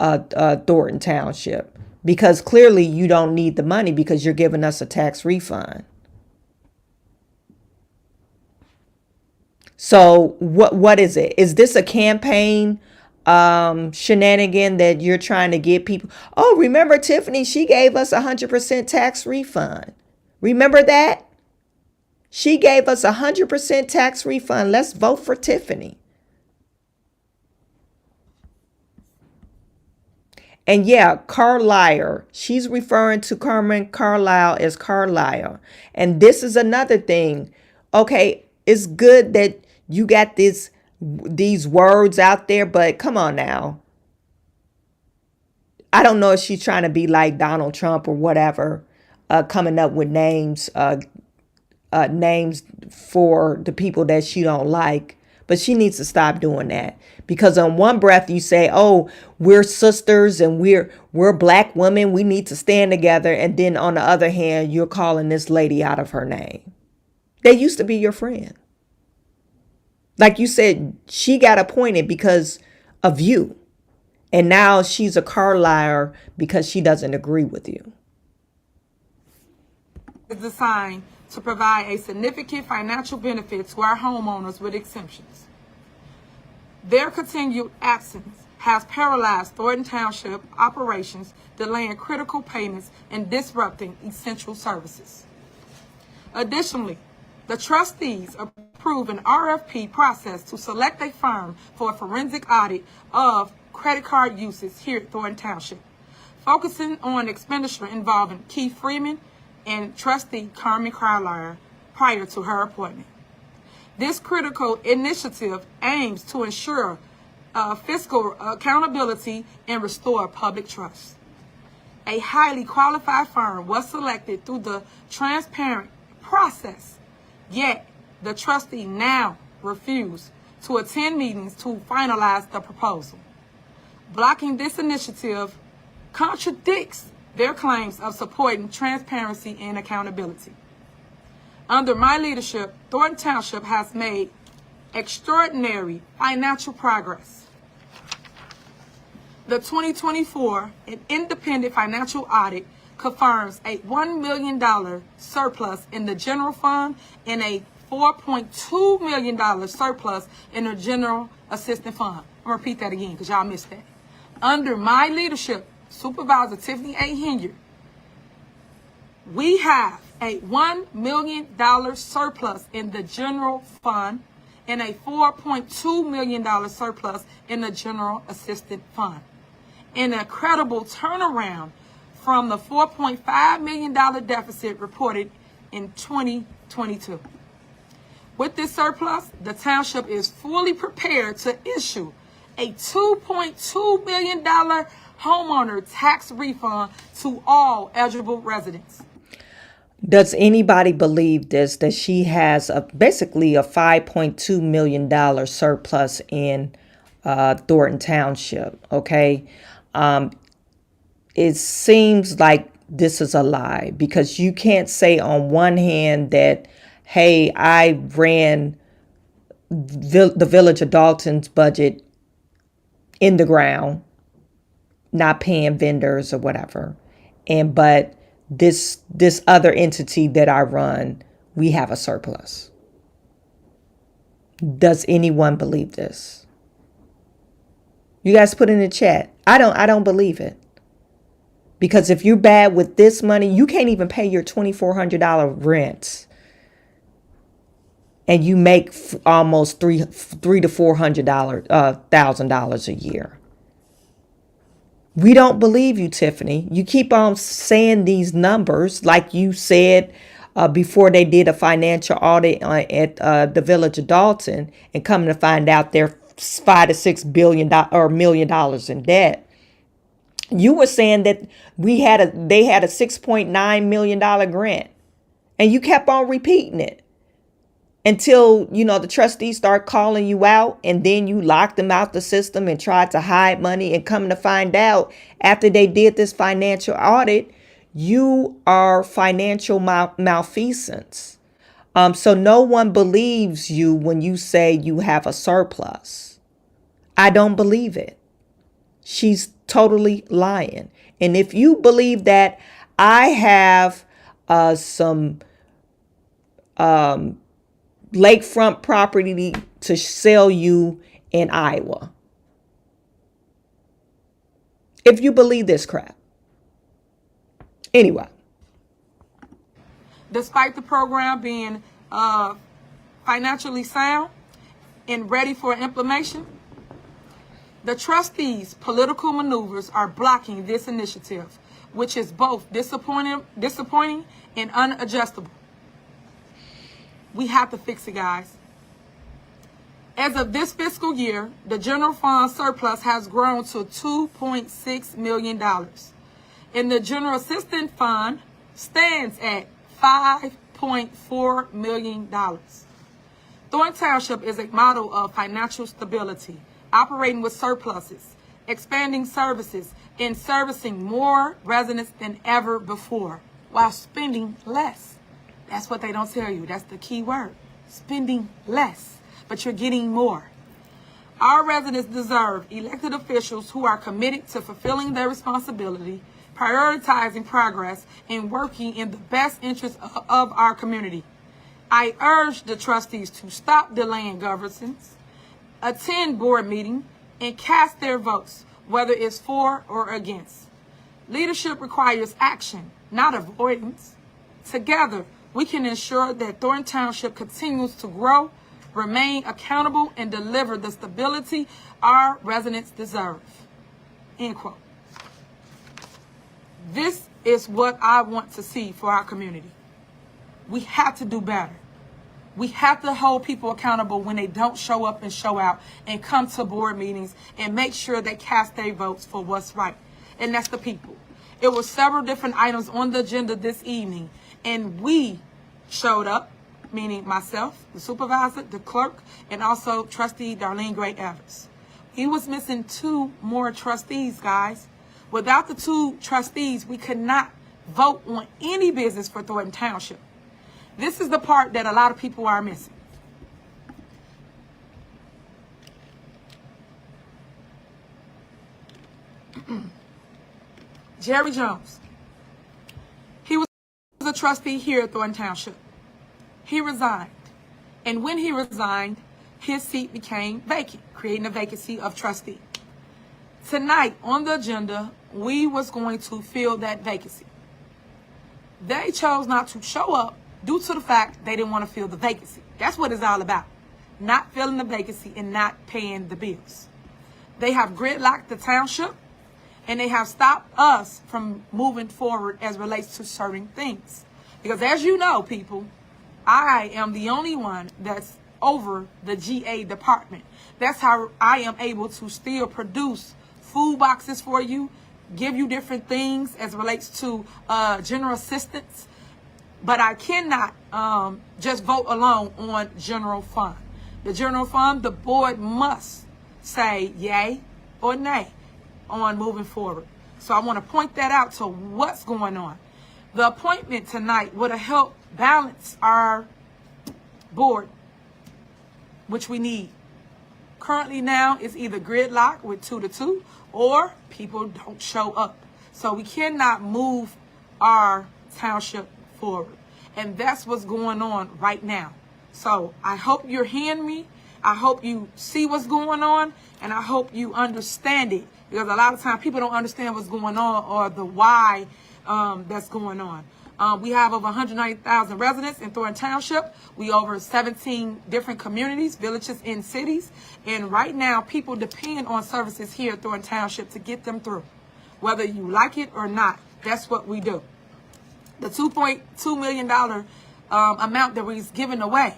Thornton Township, because clearly you don't need the money because you're giving us a tax refund. So what is it? Is this a campaign shenanigan that you're trying to get people? Oh, remember Tiffany? She gave us 100% tax refund. Remember that? She gave us 100% tax refund. Let's vote for Tiffany. And yeah, Carlisle. She's referring to Carmen Carlisle as Carlisle. And this is another thing. Okay, it's good that you got these words out there, but come on now. I don't know if she's trying to be like Donald Trump or whatever, coming up with names for the people that she don't like. But she needs to stop doing that, because on one breath you say, oh, we're sisters and we're black women, we need to stand together. And then on the other hand, you're calling this lady out of her name. They used to be your friend. Like you said, she got appointed because of you. And now she's a Carlisle because she doesn't agree with you. Is designed to provide a significant financial benefit to our homeowners with exemptions. Their continued absence has paralyzed Thornton Township operations, delaying critical payments and disrupting essential services. Additionally, the trustees approved an RFP process to select a firm for a forensic audit of credit card uses here at Thornton Township, focusing on expenditure involving Keith Freeman and trustee Carmen Carlisle prior to her appointment. This critical initiative aims to ensure fiscal accountability and restore public trust. A highly qualified firm was selected through the transparent process, yet the trustee now refused to attend meetings to finalize the proposal. Blocking this initiative contradicts their claims of supporting transparency and accountability. Under my leadership, Thornton Township has made extraordinary financial progress. The 2024 independent financial audit confirms a $1 million surplus in the general fund and a $4.2 million surplus in the general assistance fund. I'm going to repeat that again because y'all missed that. Under my leadership, Supervisor Tiffany A. Henyard, we have a $1 million surplus in the general fund and a $4.2 million surplus in the general assistance fund. An incredible turnaround from the $4.5 million deficit reported in 2022. With this surplus, the township is fully prepared to issue a $2.2 million homeowner tax refund to all eligible residents. Does anybody believe this, that she has basically a $5.2 million surplus in Thornton Township? Okay. It seems like this is a lie, because you can't say on one hand that, hey, I ran the Village of Dalton's budget in the ground, not paying vendors or whatever. But this other entity that I run, we have a surplus. Does anyone believe this? You guys put in the chat. I don't believe it. Because if you're bad with this money, you can't even pay your $2,400 rent. And you make almost $300 to $400,000 a year. We don't believe you, Tiffany. You keep on saying these numbers like you said before they did a financial audit at the Village of Dalton, and coming to find out they're $5 to $6 billion or $1 million in debt. You were saying that they had a $6.9 million grant, and you kept on repeating it until, the trustees start calling you out, and then you locked them out the system and tried to hide money, and coming to find out after they did this financial audit, you are financial malfeasance. So no one believes you when you say you have a surplus. I don't believe it. She's totally lying. And if you believe that I have some lakefront property to sell you in Iowa, if you believe this crap. Anyway. Despite the program being financially sound and ready for implementation, the trustees' political maneuvers are blocking this initiative, which is both disappointing and unadjustable. We have to fix it, guys. As of this fiscal year, the general fund surplus has grown to $2.6 million. And the general assistance fund stands at $5.4 million. Thornton Township is a model of financial stability, operating with surpluses, expanding services, and servicing more residents than ever before, while spending less. That's what they don't tell you. That's the key word. Spending less, but you're getting more. Our residents deserve elected officials who are committed to fulfilling their responsibility, prioritizing progress, and working in the best interest of our community. I urge the trustees to stop delaying governance, attend board meeting, and cast their votes, whether it's for or against. Leadership requires action, not avoidance. Together, we can ensure that Thornton Township continues to grow, remain accountable, and deliver the stability our residents deserve. End quote. This is what I want to see for our community. We have to do better. We have to hold people accountable when they don't show up and show out and come to board meetings and make sure they cast their votes for what's right. And that's the people. It was several different items on the agenda this evening, and we showed up, meaning myself, the supervisor, the clerk, and also trustee Darlene Gray Evans. He was missing 2 more trustees, guys. Without the 2 trustees, we could not vote on any business for Thornton Township. This is the part that a lot of people are missing. Jerry Jones. He was a trustee here at Thornton Township. He resigned. And when he resigned, his seat became vacant, creating a vacancy of trustee. Tonight on the agenda, we was going to fill that vacancy. They chose not to show up due to the fact they didn't want to fill the vacancy. That's what it's all about. Not filling the vacancy and not paying the bills. They have gridlocked the township, and they have stopped us from moving forward as relates to certain things. Because as you know, people, I am the only one that's over the GA department. That's how I am able to still produce food boxes for you, give you different things as relates to general assistance. But I cannot just vote alone on general fund. The general fund, the board must say yay or nay on moving forward. So I want to point that out to what's going on. The appointment tonight would have helped balance our board, which we need. Currently now it's either gridlock with 2-2 or people don't show up. So we cannot move our township forward. And that's what's going on right now. So I hope you're hearing me. I hope you see what's going on, and I hope you understand it, because a lot of times people don't understand what's going on or the why that's going on. We have over 190,000 residents in Thornton Township. We over 17 different communities, villages, and cities. And right now, people depend on services here at Thornton Township to get them through. Whether you like it or not, that's what we do. The $2.2 million amount that we're giving away,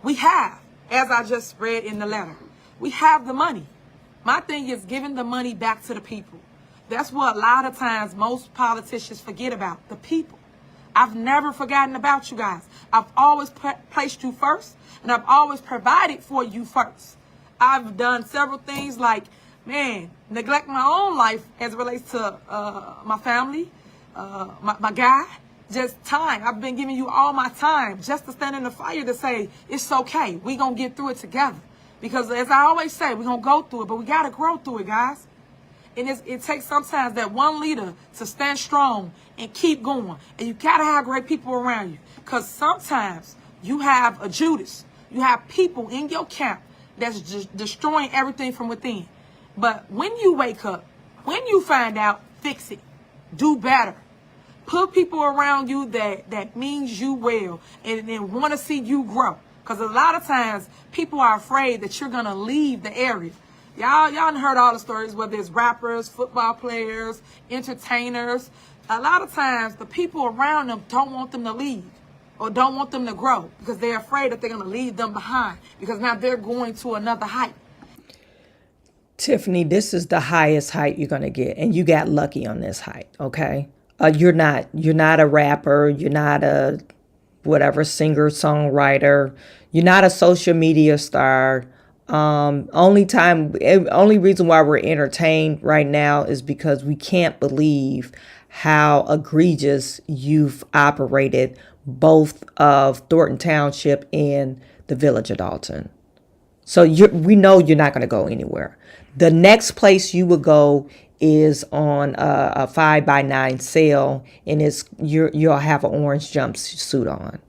we have, as I just read in the letter. We have the money. My thing is giving the money back to the people. That's what a lot of times most politicians forget about, the people. I've never forgotten about you guys. I've always placed you first, and I've always provided for you first. I've done several things like, neglect my own life as it relates to my family, my guy. Just time. I've been giving you all my time just to stand in the fire to say, it's okay. We're going to get through it together. Because as I always say, we're going to go through it, but we got to grow through it, guys. And it takes sometimes that one leader to stand strong and keep going. And you got to have great people around you. Because sometimes you have a Judas. You have people in your camp that's just destroying everything from within. But when you wake up, when you find out, fix it. Do better. Put people around you that means you well and want to see you grow. Because a lot of times people are afraid that you're going to leave the area. Y'all done heard all the stories, whether it's rappers, football players, entertainers. A lot of times the people around them don't want them to leave or don't want them to grow because they're afraid that they're going to leave them behind because now they're going to another height. Tiffany, this is the highest height you're going to get, and you got lucky on this height, okay? You're not a rapper, you're not a singer, songwriter, you're not a social media star. Only reason why we're entertained right now is because we can't believe how egregious you've operated both of Thornton Township and the village of Dalton. So we know you're not going to go anywhere. The next place you would go is on a 5x9 sale, and you'll have an orange jumpsuit on.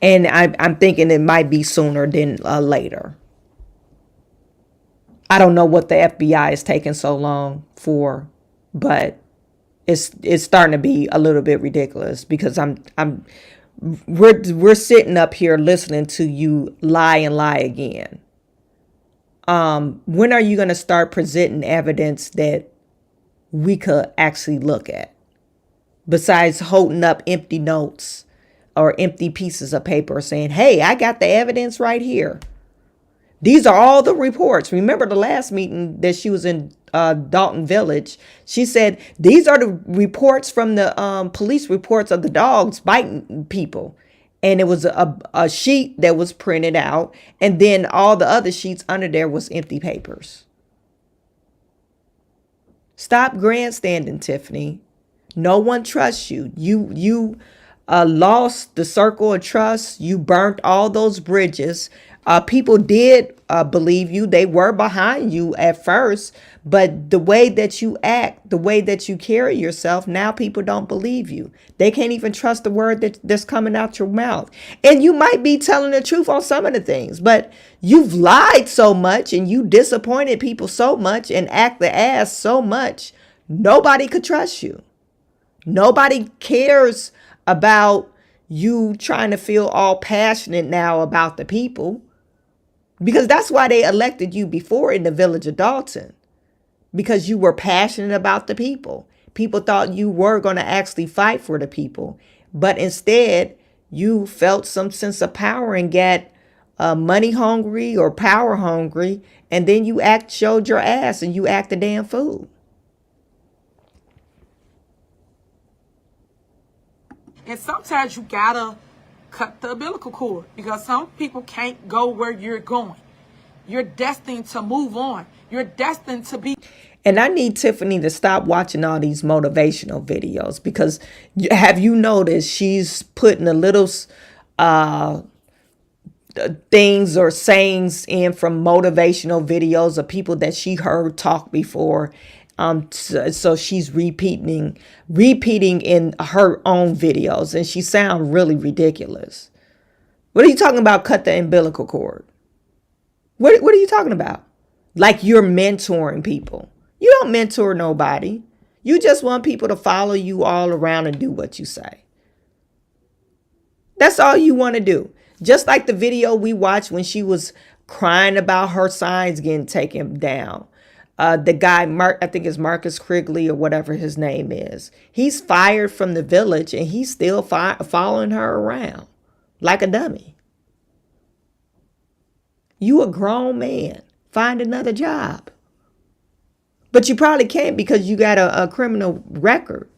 And I'm thinking it might be sooner than later. I don't know what the FBI is taking so long for, but it's starting to be a little bit ridiculous because we're sitting up here listening to you lie and lie again. When are you going to start presenting evidence that we could actually look at? Besides holding up empty notes or empty pieces of paper saying, hey, I got the evidence right here. These are all the reports. Remember the last meeting that she was in Dalton Village? She said, these are the reports from the police reports of the dogs biting people. And it was a sheet that was printed out. And then all the other sheets under there was empty papers. Stop grandstanding, Tiffany. No one trusts you. You lost the circle of trust. You burnt all those bridges. People did believe you. They were behind you at first. But the way that you act, the way that you carry yourself, now people don't believe you. They can't even trust the word that's coming out your mouth. And you might be telling the truth on some of the things, but you've lied so much and you disappointed people so much and act the ass so much, nobody could trust you. Nobody cares about you trying to feel all passionate now about the people, because that's why they elected you before in the village of Dalton, because you were passionate about the people. People thought you were going to actually fight for the people, but instead you felt some sense of power and got money hungry or power hungry, and then you showed your ass and you act a damn fool. And sometimes you gotta cut the umbilical cord because some people can't go where you're going. You're destined to move on. You're destined to be. And I need Tiffany to stop watching all these motivational videos, because have you noticed she's putting a little things or sayings in from motivational videos of people that she heard talk before. So she's repeating in her own videos, and she sounds really ridiculous. What are you talking about? Cut the umbilical cord. What are you talking about? Like you're mentoring people. You don't mentor nobody. You just want people to follow you all around and do what you say. That's all you want to do. Just like the video we watched when she was crying about her signs getting taken down. The guy, I think it's Marcus Krigley or whatever his name is. He's fired from the Village and he's still following her around like a dummy. You a grown man. Find another job. But you probably can't because you got a criminal record.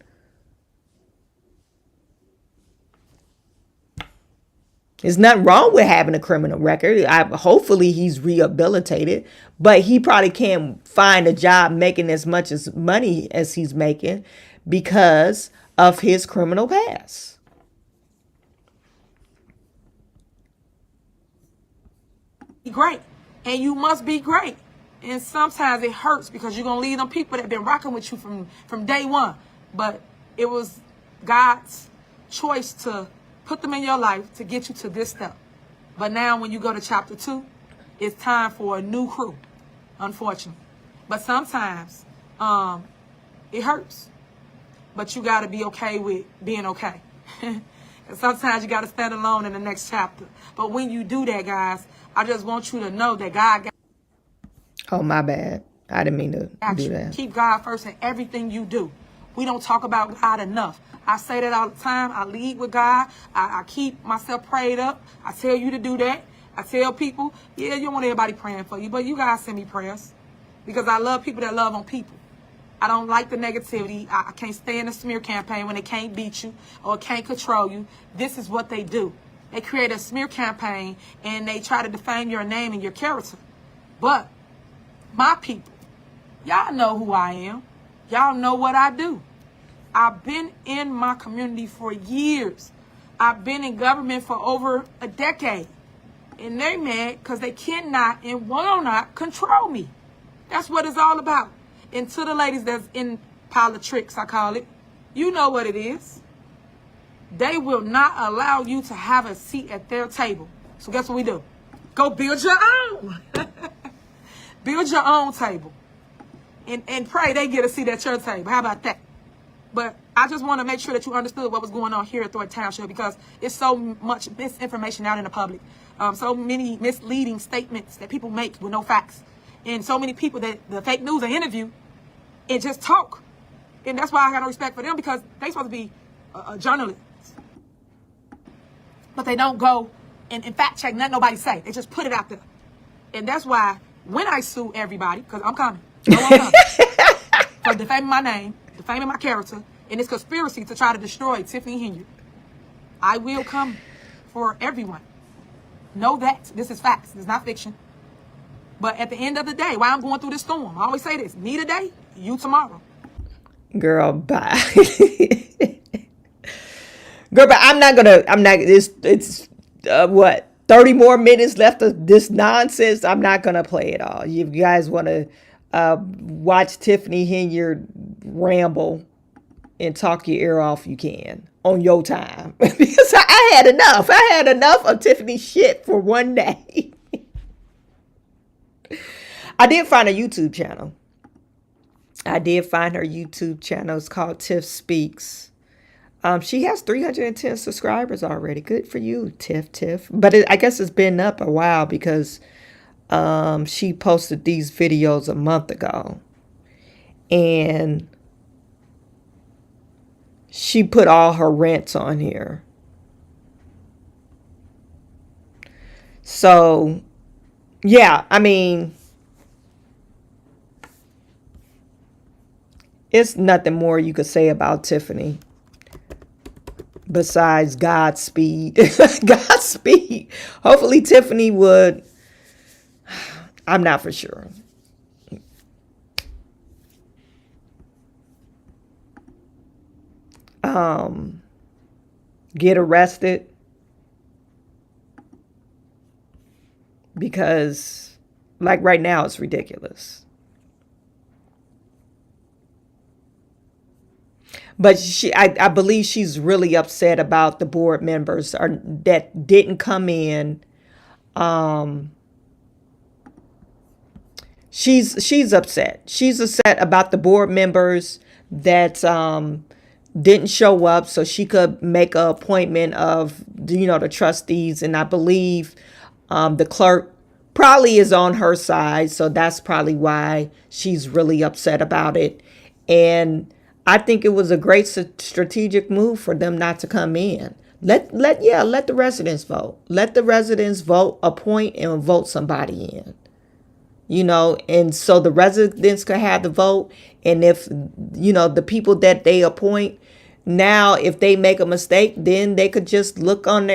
There's nothing wrong with having a criminal record. Hopefully he's rehabilitated, but he probably can't find a job making as much as money as he's making because of his criminal past. Great. And you must be great. And sometimes it hurts because you're going to leave them people that have been rocking with you from day one. But it was God's choice to put them in your life to get you to this step. But now when you go to chapter 2, it's time for a new crew, unfortunately. But sometimes it hurts. But you got to be okay with being okay. And sometimes you got to stand alone in the next chapter. But when you do that, guys, I just want you to know that God got Oh, my bad. I didn't mean to do that. Keep God first in everything you do. We don't talk about God enough. I say that all the time. I lead with God. I keep myself prayed up. I tell you to do that. I tell people, yeah, you don't want everybody praying for you, but you guys send me prayers because I love people that love on people. I don't like the negativity. I can't stand a smear campaign when they can't beat you or can't control you. This is what they do. They create a smear campaign and they try to defame your name and your character. But my people, y'all know who I am. Y'all know what I do. I've been in my community for years. I've been in government for over a decade. And they mad because they cannot and will not control me. That's what it's all about. And to the ladies that's in politics, I call it, you know what it is. They will not allow you to have a seat at their table. So guess what we do? Go build your own. Build your own table. And pray they get a seat at your table. How about that? But I just want to make sure that you understood what was going on here at Thornton Township because it's so much misinformation out in the public. So many misleading statements that people make with no facts. And so many people that the fake news they interview and just talk. And that's why I got no respect for them because they supposed to be journalists. But they don't go and fact check nothing nobody say. They just put it out there. And that's why when I sue everybody, because I'm coming. No, I'm coming. For defaming my name, defaming my character, and this conspiracy to try to destroy Tiffany Henyard. I will come for everyone. Know that. This is facts. It's not fiction. But at the end of the day, while I'm going through this storm, I always say this, me today, you tomorrow. Girl, bye. Girl, but it's what? 30 more minutes left of this nonsense. I'm not going to play it all. If you guys want to watch Tiffany Henyard ramble and talk your ear off, you can on your time. Because I had enough. I had enough of Tiffany's shit for one day. I did find a YouTube channel. I did find her YouTube channel. It's called Tiff Speaks. She has 310 subscribers already. Good for you, Tiff. But I guess it's been up a while because she posted these videos a month ago. And she put all her rants on here. So, yeah, I mean, it's nothing more you could say about Tiffany. Besides Godspeed. Godspeed. Hopefully Tiffany would. I'm not for sure. Get arrested. Because like right now it's ridiculous. But I believe she's really upset about the board members that didn't come in. She's upset. She's upset about the board members that didn't show up so she could make an appointment of, the trustees. And I believe the clerk probably is on her side. So that's probably why she's really upset about it. And I think it was a great strategic move for them not to come in. Let the residents vote. Let the residents vote, appoint and vote somebody in. And so the residents could have the vote. And if, the people that they appoint now, if they make a mistake, then they could just look on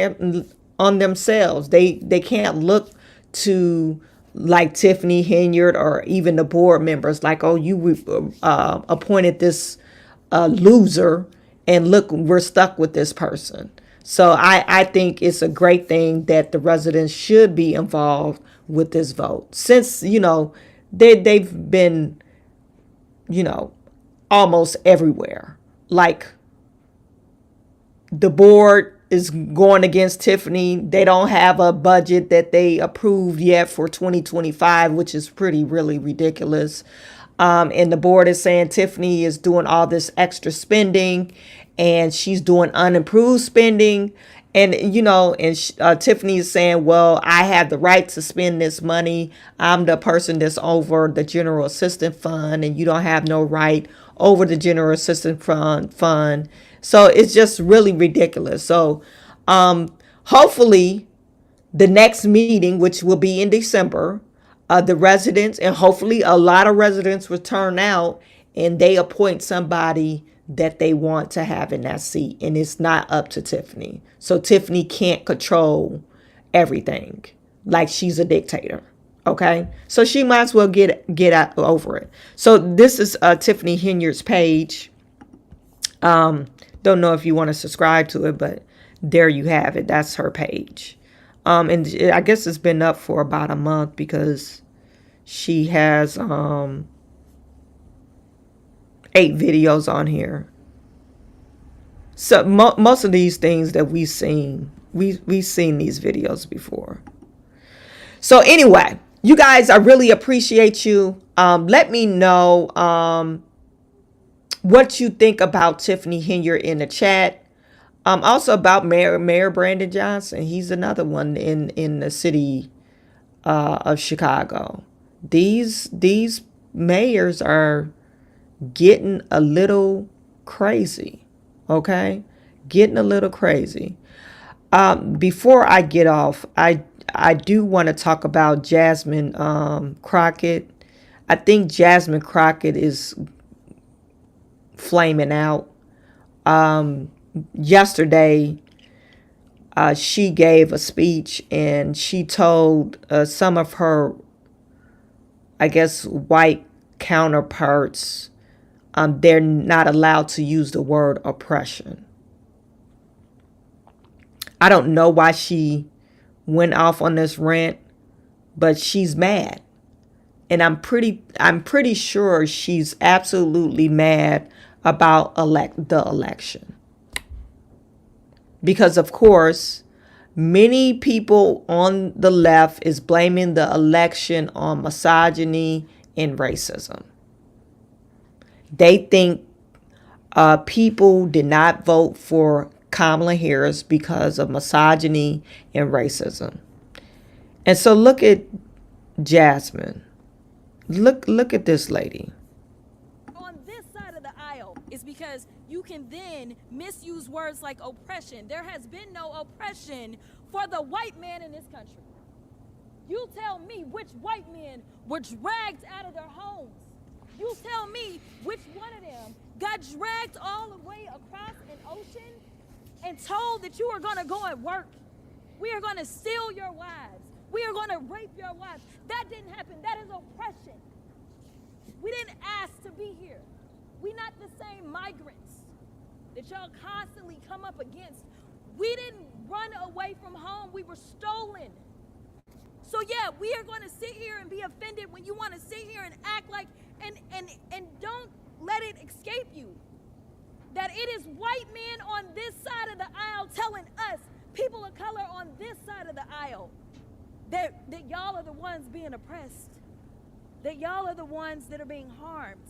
themselves. They can't look to like Tiffany Henyard or even the board members like, oh, you appointed this loser and look, we're stuck with this person. So I think it's a great thing that the residents should be involved with this vote, since they've been almost everywhere. Like the board is going against Tiffany. They don't have a budget that they approved yet for 2025, which is really ridiculous. And the board is saying Tiffany is doing all this extra spending and she's doing unimproved spending. And, Tiffany is saying, well, I have the right to spend this money. I'm the person that's over the general assistance fund, and you don't have no right over the general assistance fund. So it's just really ridiculous. So hopefully the next meeting, which will be in December, the residents, and hopefully a lot of residents will turn out and they appoint somebody that they want to have in that seat. And it's not up to Tiffany. So Tiffany can't control everything like she's a dictator. Okay. So she might as well get out over it. So this is Tiffany Henyard's page. Don't know if you want to subscribe to it, but there you have it. That's her page. And I guess it's been up for about a month because she has 8 videos on here. So most of these things that we've seen these videos before. So anyway, you guys, I really appreciate you. Let me know what you think about Tiffany Henyard in the chat. Also about Mayor Brandon Johnson. He's another one in the city of Chicago. These mayors are getting a little crazy. Okay, getting a little crazy. Before I get off, I do want to talk about Jasmine Crockett. I think Jasmine Crockett is flaming out. Yesterday, she gave a speech and she told some of her, I guess, white counterparts they're not allowed to use the word oppression. I don't know why she went off on this rant, but she's mad. And I'm pretty sure she's absolutely mad about the election. Because of course, many people on the left is blaming the election on misogyny and racism. They think people did not vote for Kamala Harris because of misogyny and racism. And so look at Jasmine. Look at this lady. On this side of the aisle is because you can then misuse words like oppression. There has been no oppression for the white man in this country. You tell me which white men were dragged out of their homes. You tell me which one of them got dragged all the way across an ocean and told that you are going to go and work. We are going to steal your wives. We are going to rape your wives. That didn't happen. That is oppression. We didn't ask to be here. We're not the same migrants that y'all constantly come up against. We didn't run away from home. We were stolen. So yeah, we are going to sit here and be offended when you want to sit here and act like, and don't let it escape you that that it is white men on this side of the aisle telling us, people of color on this side of the aisle, that y'all are the ones being oppressed, that y'all are the ones that are being harmed,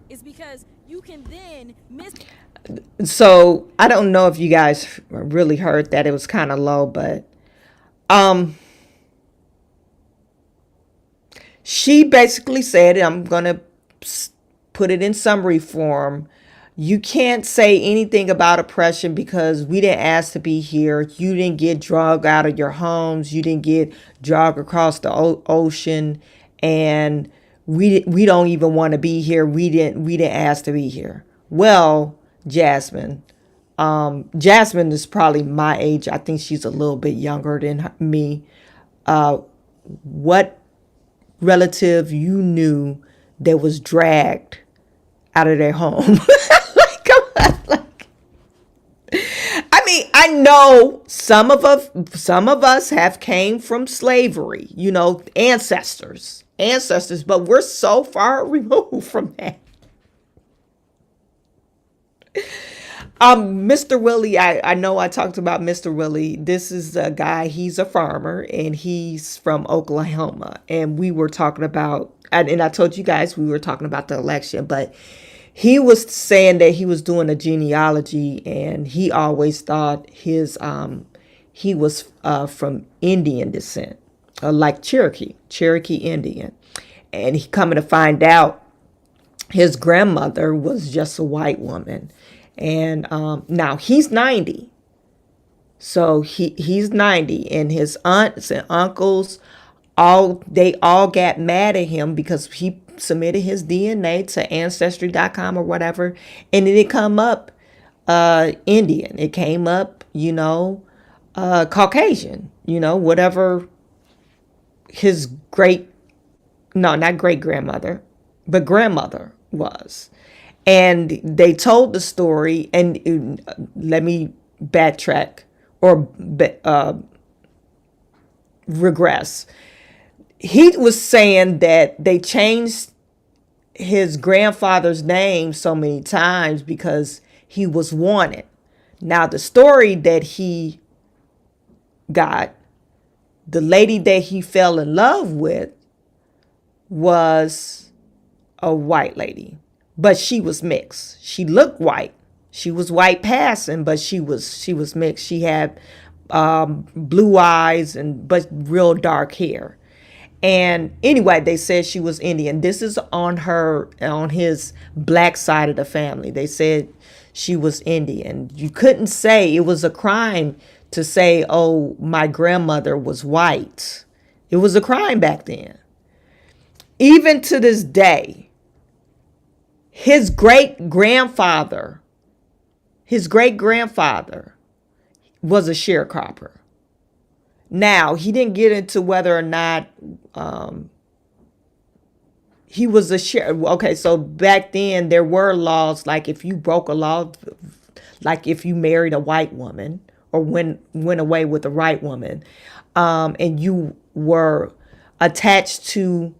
is because you can then So I don't know if you guys really heard that. It was kind of low, but she basically said, I'm gonna put it in summary form. You can't say anything about oppression because we didn't ask to be here. You didn't get dragged out of your homes. You didn't get dragged across the ocean, and we don't even want to be here. We didn't ask to be here. Well, Jasmine is probably my age. I think she's a little bit younger than me. What relative you knew that was dragged out of their home? I mean, I know some of us have came from slavery, ancestors, but we're so far removed from that. Mr. Willie, I know I talked about Mr. Willie. This is a guy, he's a farmer and he's from Oklahoma. And we were talking about, and I told you guys we were talking about the election, but he was saying that he was doing a genealogy and he always thought he was from Indian descent, like Cherokee Indian. And he coming to find out his grandmother was just a white woman. And now he's 90. So he's 90 and his aunts and uncles, they all got mad at him because he submitted his DNA to ancestry.com or whatever, and it didn't come up Indian. It came up, Caucasian, whatever his not great grandmother, but grandmother was. And they told the story, and let me backtrack or regress. He was saying that they changed his grandfather's name so many times because he was wanted. Now, the story that he got, the lady that he fell in love with was a white lady, but she was mixed. She looked white. She was white passing, but she was mixed. She had blue eyes but real dark hair. And anyway, they said she was Indian. This is on his black side of the family. They said she was Indian. You couldn't say, it was a crime to say, oh, my grandmother was white. It was a crime back then. Even to this day, his great grandfather was a sharecropper. Now, he didn't get into whether or not he was a share. Okay, so back then there were laws, like if you broke a law, like if you married a white woman or went away with a white woman, and you were attached to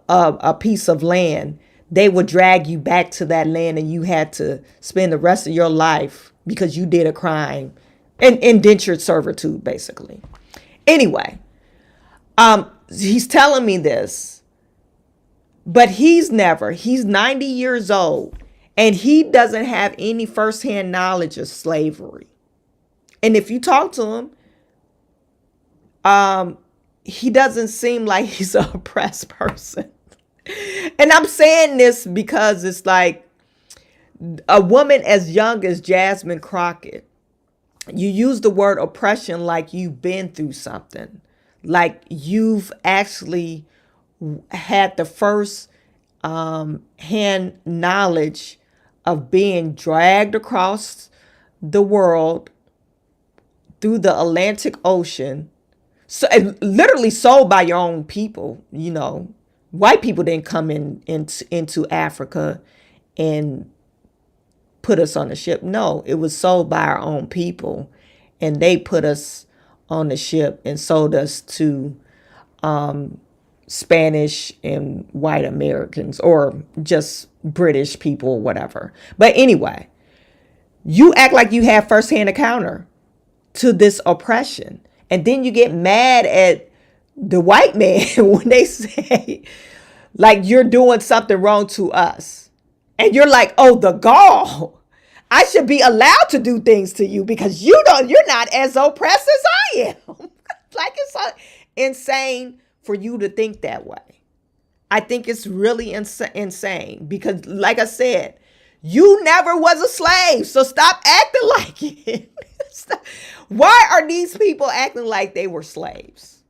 a piece of land, they would drag you back to that land and you had to spend the rest of your life because you did a crime, indentured servitude, basically. Anyway, he's telling me this, but he's 90 years old and he doesn't have any firsthand knowledge of slavery. And if you talk to him, he doesn't seem like he's an oppressed person. And I'm saying this because it's like a woman as young as Jasmine Crockett, you use the word oppression like you've been through something, like you've actually had the first hand knowledge of being dragged across the world through the Atlantic Ocean, so literally sold by your own people. White people didn't come into Africa and put us on the ship. No, it was sold by our own people, and they put us on the ship and sold us to Spanish and white Americans, or just British people, or whatever. But anyway, You act like you have firsthand encounter to this oppression. And then you get mad at the white man when they say, like, you're doing something wrong to us. And you're like, oh, the gall. I should be allowed to do things to you because you're not as oppressed as I am. Like, it's insane for you to think that way. I think it's really insane because, like I said, you never was a slave. So stop acting like it. Why are these people acting like they were slaves?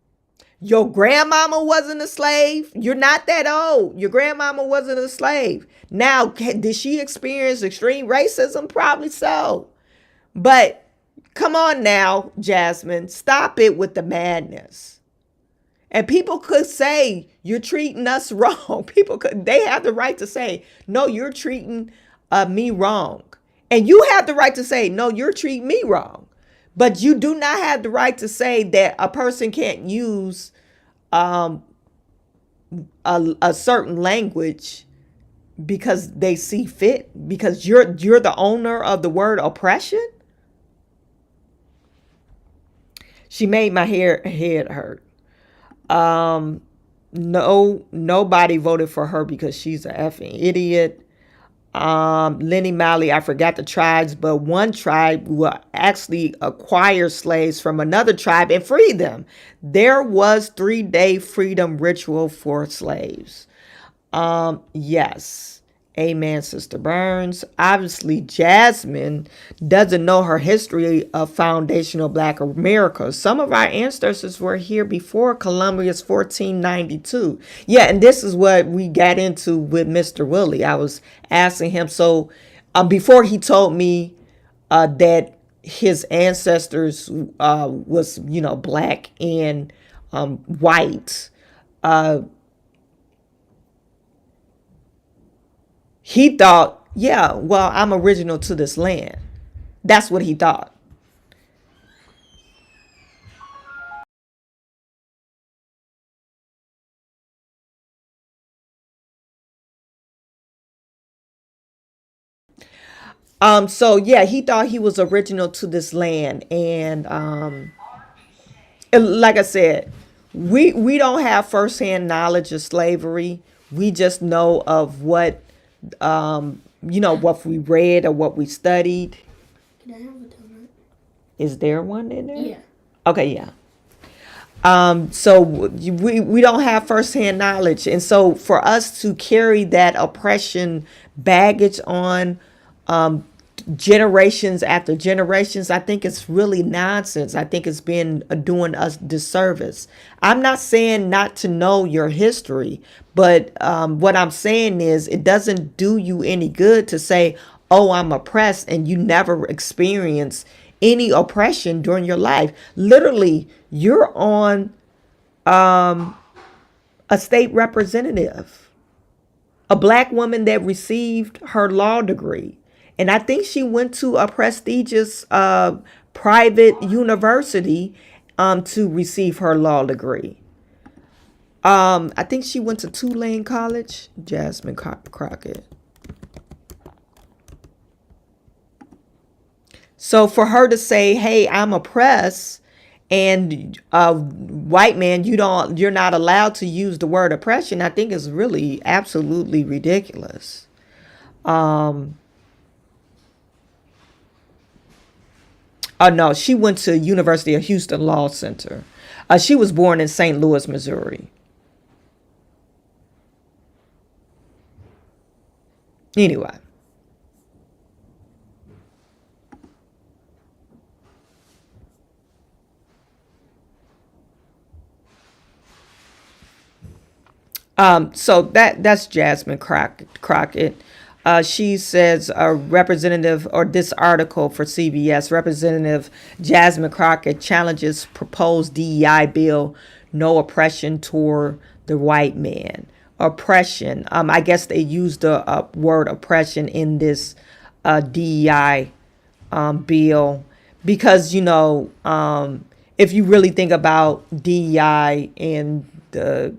Your grandmama wasn't a slave. You're not that old. Your grandmama wasn't a slave. Now, did she experience extreme racism? Probably so. But come on now, Jasmine, stop it with the madness. And people could say, you're treating us wrong. They have the right to say, no, you're treating me wrong. And you have the right to say, no, you're treating me wrong. But you do not have the right to say that a person can't use a certain language because they see fit, because you're the owner of the word oppression. She made my head hurt. No, nobody voted for her because she's an effing idiot. Lenny Malley, I forgot the tribes, but one tribe will actually acquire slaves from another tribe and free them. There was 3-day freedom ritual for slaves. Yes. Amen, Sister Burns. Obviously, Jasmine doesn't know her history of foundational Black America. Some of our ancestors were here before Columbia's 1492. Yeah, and this is what we got into with Mr. Willie. I was asking him, so before he told me that his ancestors was, Black and white, he thought, yeah, well, I'm original to this land. That's what he thought. So yeah, he thought he was original to this land. And like I said, we don't have firsthand knowledge of slavery. We just know of what what we read or what we studied. Can I have a donut? Is there one in there? Yeah. Okay, yeah. So we don't have firsthand knowledge. And so for us to carry that oppression baggage on generations after generations, I think it's really nonsense. I think it's been doing us disservice. I'm not saying not to know your history, but what I'm saying is it doesn't do you any good to say, oh, I'm oppressed, and you never experience any oppression during your life. Literally, you're on a state representative, a Black woman that received her law degree. And I think she went to a prestigious private university to receive her law degree. I think she went to Tulane College. Jasmine Crockett. So for her to say, hey, I'm oppressed, and white man, you're not allowed to use the word oppression, I think is really absolutely ridiculous. Oh, no, she went to University of Houston Law Center. She was born in St. Louis, Missouri. Anyway. So that's Jasmine Crockett. She says a representative, or this article for CBS, Representative Jasmine Crockett challenges proposed DEI bill, no oppression toward the white man. Oppression. I guess they used the word oppression in this DEI bill because, if you really think about DEI and the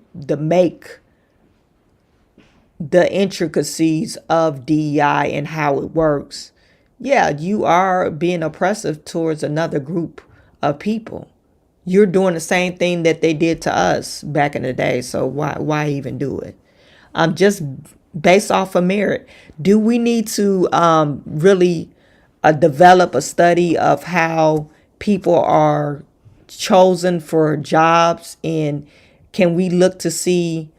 intricacies of DEI and how it works, yeah, you are being oppressive towards another group of people. You're doing the same thing that they did to us back in the day. So why even do it? Just based off of merit. Do we need to really develop a study of how people are chosen for jobs, and can we look to see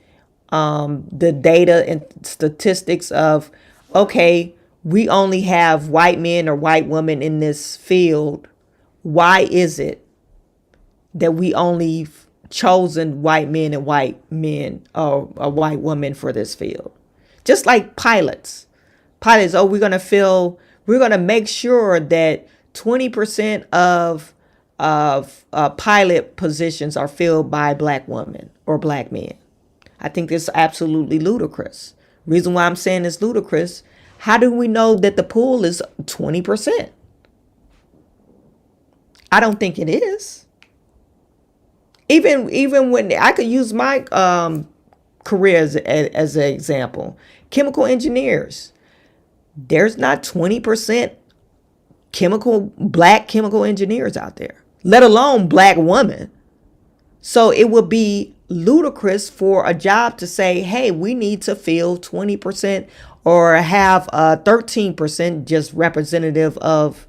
the data and statistics of, okay, we only have white men or white women in this field. Why is it that we only chosen white men and white men or a white woman for this field? Just like pilots. Oh, we're going to make sure that 20% of pilot positions are filled by black women or black men. I think it's absolutely ludicrous. Reason why I'm saying it's ludicrous, how do we know that the pool is 20%? I don't think it is. Even when I could use my career as an example, chemical engineers, there's not 20% black chemical engineers out there, let alone black women. So it would be ludicrous for a job to say, hey, we need to fill 20% or have 13% just representative of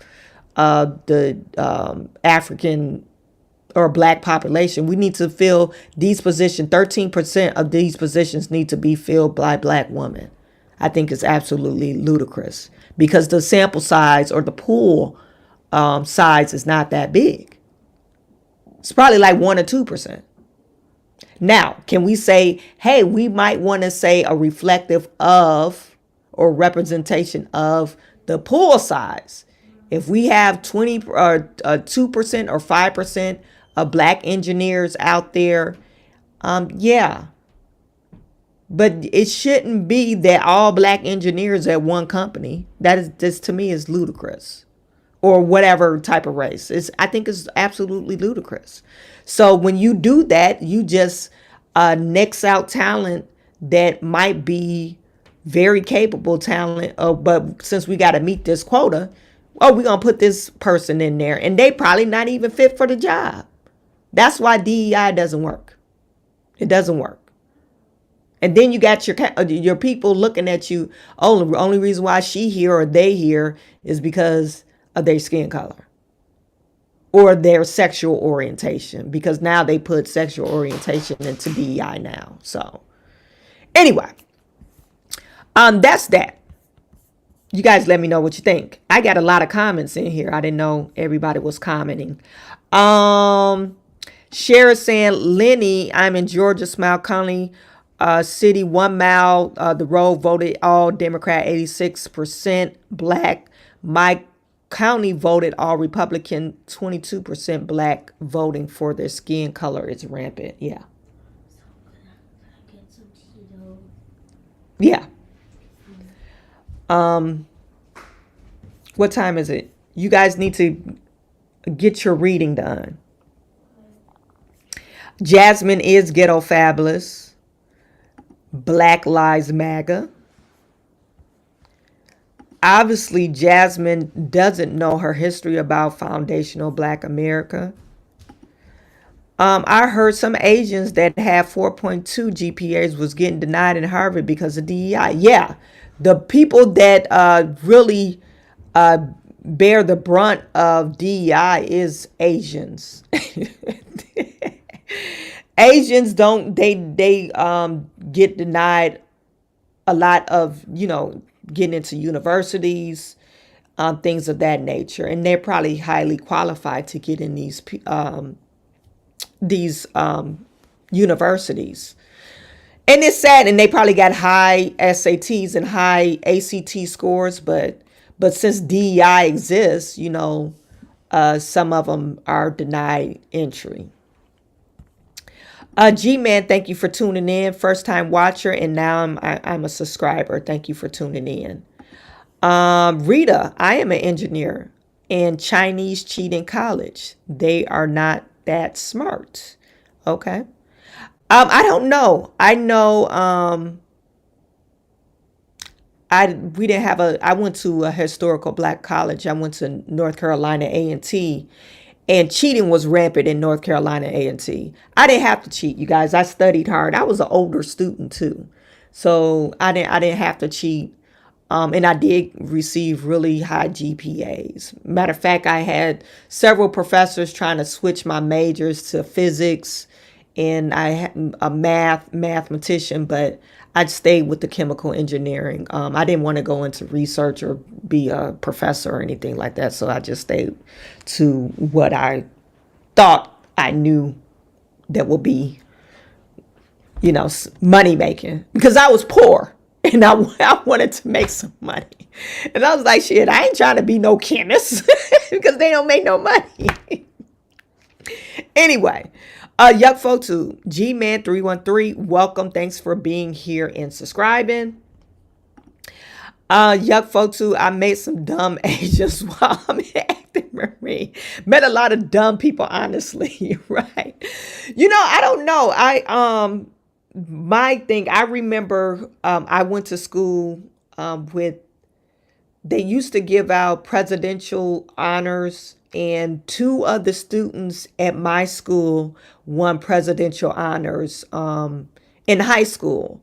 the African or black population. We need to fill these positions. 13% of these positions need to be filled by black women. I think it's absolutely ludicrous because the sample size or the pool size is not that big. It's probably like 1 or 2%. Now, can we say, hey, we might want to say a reflective of or representation of the pool size? If we have 20 or 2% or 5% of black engineers out there, yeah. But it shouldn't be that all black engineers at one company. This to me is ludicrous. Or whatever type of race. I think it's absolutely ludicrous. So when you do that, you just nix out talent that might be very capable talent. But since we got to meet this quota, we're going to put this person in there. And they probably not even fit for the job. That's why DEI doesn't work. It doesn't work. And then you got your people looking at you. Oh, the only reason why she here or they here is because of their skin color or their sexual orientation, because now they put sexual orientation into DEI now. So anyway, that's that. You guys let me know what you think. I got a lot of comments in here. I didn't know everybody was commenting. Shara saying, Lenny, I'm in Georgia, Smile County City, 1 mile. The road voted all Democrat, 86% black. My county voted all Republican, 22% black. Voting for their skin color is rampant. Yeah. Yeah. What time is it? You guys need to get your reading done. Jasmine is ghetto fabulous. Black Lives MAGA. Obviously, Jasmine doesn't know her history about foundational Black America. I heard some Asians that have 4.2 GPAs was getting denied in Harvard because of DEI. Yeah, the people that really bear the brunt of DEI is Asians. Asians don't get denied a lot of, getting into universities, things of that nature, and they're probably highly qualified to get in these universities. And it's sad, and they probably got high SATs and high ACT scores, but since DEI exists, some of them are denied entry. G-Man, thank you for tuning in. First time watcher, and now I'm a subscriber. Thank you for tuning in. Rita, I am an engineer, and Chinese cheat in college. They are not that smart. Okay. I don't know. I know we didn't have I went to a historical black college. I went to North Carolina A&T, and cheating was rampant in North Carolina A&T. I didn't have to cheat, you guys. I studied hard. I was an older student too, so I didn't have to cheat. And I did receive really high GPAs. Matter of fact, I had several professors trying to switch my majors to physics, and I had a mathematician, but I stayed with the chemical engineering. I didn't want to go into research or be a professor or anything like that, so I just stayed to what I thought I knew that would be, money making, because I was poor. And I wanted to make some money. And I was like, shit, I ain't trying to be no chemist because they don't make no money. Anyway, Yuck Photo, G-Man313, welcome. Thanks for being here and subscribing. Yuck Photo, I made some dumb agents while I'm acting Marine. Met a lot of dumb people, honestly, right? I don't know. My thing, I remember I went to school they used to give out presidential honors, and 2 of the students at my school won presidential honors in high school.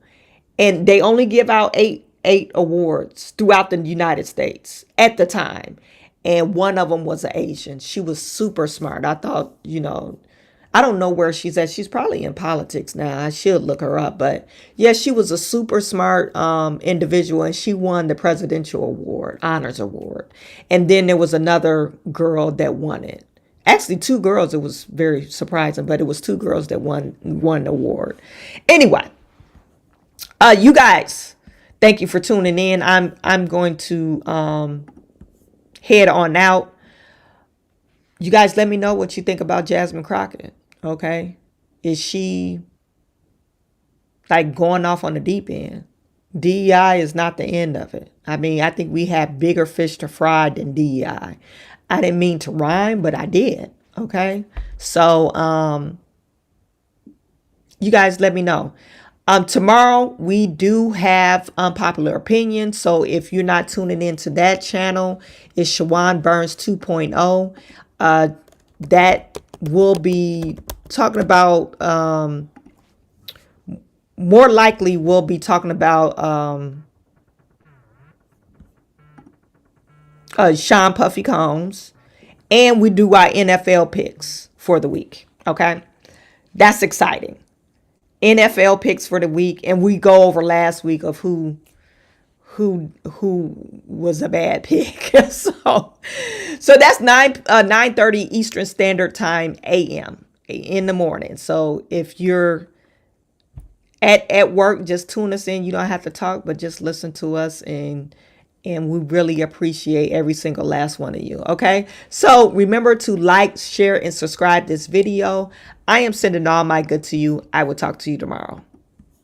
And they only give out eight awards throughout the United States at the time. And one of them was an Asian. She was super smart. I thought, I don't know where she's at. She's probably in politics now. I should look her up. But yeah, she was a super smart individual, and she won the presidential award, honors award. And then there was another girl that won it. Actually, 2 girls. It was very surprising, but it was 2 girls that won the award. Anyway, you guys, thank you for tuning in. I'm going to head on out. You guys, let me know what you think about Jasmine Crockett. Okay, is she like going off on the deep end? DEI is not the end of it. I mean, I think we have bigger fish to fry than DEI. I didn't mean to rhyme, but I did. Okay, so you guys, let me know. Tomorrow we do have Unpopular Opinion. So if you're not tuning into that channel, it's Chawanne Burns 2.0. That will be talking about, more likely we'll be talking about Sean Puffy Combs, and we do our NFL picks for the week. Okay, that's exciting. NFL picks for the week, and we go over last week of who was a bad pick. so that's 9:30 Eastern Standard Time AM in the morning. So if you're at work, just tune us in. You don't have to talk, but just listen to us, and we really appreciate every single last one of you. Okay, so remember to like, share, and subscribe this video. I am sending all my good to you. I will talk to you tomorrow.